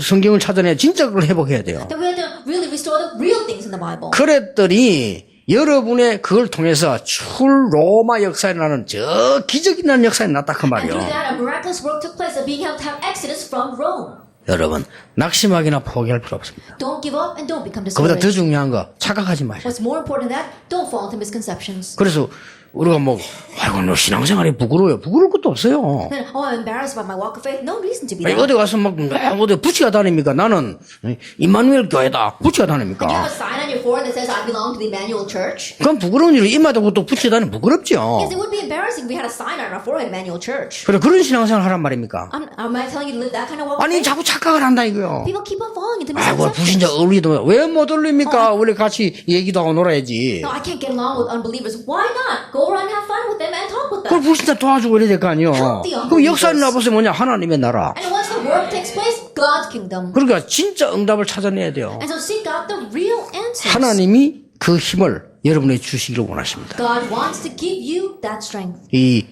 [SPEAKER 1] 성경을 찾아내야 진짜 그걸 회복해야 돼요.
[SPEAKER 2] That we have to really restore the real things in the Bible.
[SPEAKER 1] 그랬더니 여러분의 그걸 통해서 출 로마 역사에 나는 저 기적이 나는 역사에 났다 그
[SPEAKER 2] And
[SPEAKER 1] 말이에요.
[SPEAKER 2] through that, a miraculous work took place of being able to have Exodus from Rome.
[SPEAKER 1] 여러분 낙심하기나 포기할 필요 없습니다.
[SPEAKER 2] Don't give up and don't become
[SPEAKER 1] 그보다 더
[SPEAKER 2] discouraged.
[SPEAKER 1] 중요한 거 착각하지 마세요.
[SPEAKER 2] What's more important than that, don't fall into misconceptions.
[SPEAKER 1] 그래서 우리가 뭐 아이고 너 신앙생활이 부끄러워요. 부끄러울 것도 없어요.
[SPEAKER 2] Then, oh, I'm embarrassed about my walk of faith. No reason to be
[SPEAKER 1] 아니,
[SPEAKER 2] that.
[SPEAKER 1] 어디 가서 막 어디 부치가 다닙니까? 나는 임마누엘 교회다. 부치가
[SPEAKER 2] Do you have
[SPEAKER 1] 다닙니까?
[SPEAKER 2] a sign on your forehead that says I belong to the Emmanuel Church?
[SPEAKER 1] 그럼 부끄러운 일을 입마다 또 부치가 다니면 부끄럽죠.
[SPEAKER 2] Yes, it would be embarrassing if we had a sign on our forehead, Emmanuel Church.
[SPEAKER 1] 그래 그런 신앙생활 하란 말입니까?
[SPEAKER 2] Am I telling you to live that kind of walk of
[SPEAKER 1] 아니
[SPEAKER 2] faith?
[SPEAKER 1] 자꾸 착각을 한다 이거요.
[SPEAKER 2] People keep on falling into
[SPEAKER 1] 아이고
[SPEAKER 2] misconceptions.
[SPEAKER 1] 불신자 어울리도 왜 못 어울립니까? 우리 같이 얘기도 하고 놀아야지.
[SPEAKER 2] No, I can't get along with unbelievers. Why not? Go around, have fun with them, and talk with
[SPEAKER 1] 그걸
[SPEAKER 2] them.
[SPEAKER 1] 불신자 도와주고 이래야 될 거 아니에요. 그럼 역사를 나보세요 뭐냐 하나님의 나라.
[SPEAKER 2] And once the work takes place, God's kingdom.
[SPEAKER 1] 그러니까 진짜 응답을 찾아내야 돼요.
[SPEAKER 2] And so seek out the real answers.
[SPEAKER 1] 하나님이 그 힘을 여러분에게 주시기를 원하십니다.
[SPEAKER 2] God wants to give you that strength.
[SPEAKER 1] 이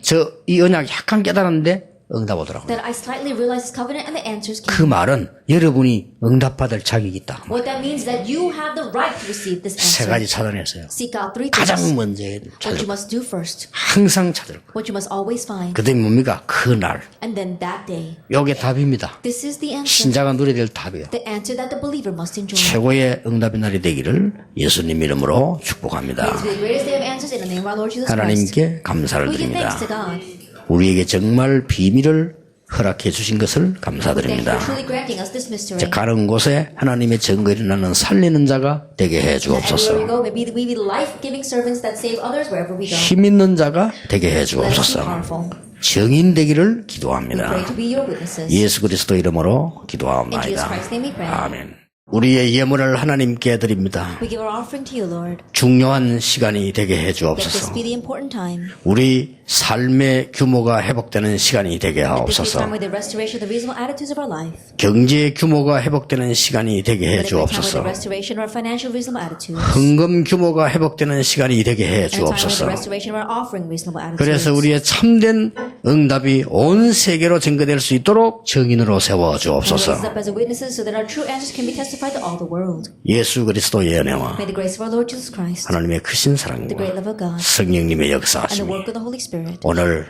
[SPEAKER 1] 언약 약간 깨달았는데 응답 오더라고요.
[SPEAKER 2] That I slightly realized His covenant and the answers
[SPEAKER 1] 그
[SPEAKER 2] came.
[SPEAKER 1] 말은 여러분이 응답받을 자격이 있다.
[SPEAKER 2] What that means is that you have the right to receive this
[SPEAKER 1] 세
[SPEAKER 2] answer.
[SPEAKER 1] 가지 찾아냈어요.
[SPEAKER 2] Seek out three
[SPEAKER 1] 가장
[SPEAKER 2] things.
[SPEAKER 1] 먼저
[SPEAKER 2] What
[SPEAKER 1] 찾을
[SPEAKER 2] you
[SPEAKER 1] 거.
[SPEAKER 2] must do first.
[SPEAKER 1] 항상 찾을 거.
[SPEAKER 2] What you must always find.
[SPEAKER 1] 그 다음에 뭡니까? 그날.
[SPEAKER 2] And then that day.
[SPEAKER 1] 요게 답입니다.
[SPEAKER 2] This is the answer.
[SPEAKER 1] 신자가 누려야 될 답이에요.
[SPEAKER 2] The answer that the believer must enjoy.
[SPEAKER 1] 최고의 응답의 날이 되기를 예수님 이름으로 축복합니다.
[SPEAKER 2] May this be the greatest day of answers in the name of our Lord Jesus Christ.
[SPEAKER 1] 하나님께 감사를
[SPEAKER 2] We give
[SPEAKER 1] 드립니다.
[SPEAKER 2] thanks to God.
[SPEAKER 1] 우리에게 정말 비밀을 허락해 주신 것을
[SPEAKER 2] Thank you
[SPEAKER 1] 감사드립니다.
[SPEAKER 2] for truly granting us this mystery.
[SPEAKER 1] 이제 가는 곳에 하나님의 증거 일어나는 살리는 자가 되게 해
[SPEAKER 2] And wherever we
[SPEAKER 1] 주옵소서.
[SPEAKER 2] go, may we be life-giving servants that save others wherever we go.
[SPEAKER 1] 힘 있는 자가 되게 해
[SPEAKER 2] Let us be
[SPEAKER 1] 주옵소서.
[SPEAKER 2] powerful.
[SPEAKER 1] 증인 되기를
[SPEAKER 2] We pray
[SPEAKER 1] 기도합니다.
[SPEAKER 2] to be your witnesses.
[SPEAKER 1] 예수 그리스도 이름으로
[SPEAKER 2] In Jesus
[SPEAKER 1] 기도하옵나이다.
[SPEAKER 2] Christ's name we pray.
[SPEAKER 1] 아멘. 우리의 예물을 하나님께 드립니다.
[SPEAKER 2] We give our offering to you, Lord.
[SPEAKER 1] 중요한 시간이 되게 해
[SPEAKER 2] Let this
[SPEAKER 1] 주옵소서.
[SPEAKER 2] be the important time.
[SPEAKER 1] 우리 삶의 규모가 회복되는 시간이 되게
[SPEAKER 2] Let this be a
[SPEAKER 1] 하옵소서.
[SPEAKER 2] time with the restoration of the reasonable attitudes of our life.
[SPEAKER 1] 경제 규모가 회복되는 시간이 되게 해
[SPEAKER 2] Let it be a time with the
[SPEAKER 1] 주옵소서.
[SPEAKER 2] restoration of our financial reasonable attitudes.
[SPEAKER 1] 헌금 규모가 회복되는 시간이 되게 해
[SPEAKER 2] And a time with the
[SPEAKER 1] 주옵소서.
[SPEAKER 2] restoration of our offering reasonable attitudes.
[SPEAKER 1] 그래서 우리의 참된 응답이 온 세계로 증거될 수 있도록 증인으로 세워
[SPEAKER 2] And raise us
[SPEAKER 1] 주옵소서.
[SPEAKER 2] up as witnesses so that our true answers can be testified to all the world.
[SPEAKER 1] 예수 그리스도의 은혜와
[SPEAKER 2] May the grace of our Lord Jesus Christ,
[SPEAKER 1] 하나님의 크신
[SPEAKER 2] the great
[SPEAKER 1] 사랑과
[SPEAKER 2] love of God,
[SPEAKER 1] 성령님의
[SPEAKER 2] and the
[SPEAKER 1] 역사하심이
[SPEAKER 2] work of the Holy Spirit
[SPEAKER 1] 오늘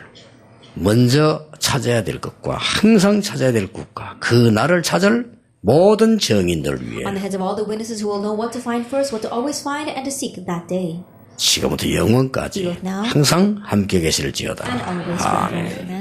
[SPEAKER 1] 먼저 찾아야 될 것과 항상 찾아야 될 것과 그 나를 찾을 모든 증인들
[SPEAKER 2] on
[SPEAKER 1] 위해
[SPEAKER 2] the heads of all the witnesses who will know what to find first, what to always find, and to seek that day.
[SPEAKER 1] 지금부터 영원까지 항상 함께 계실지어다.
[SPEAKER 2] And always forever.
[SPEAKER 1] 아멘.
[SPEAKER 2] Amen.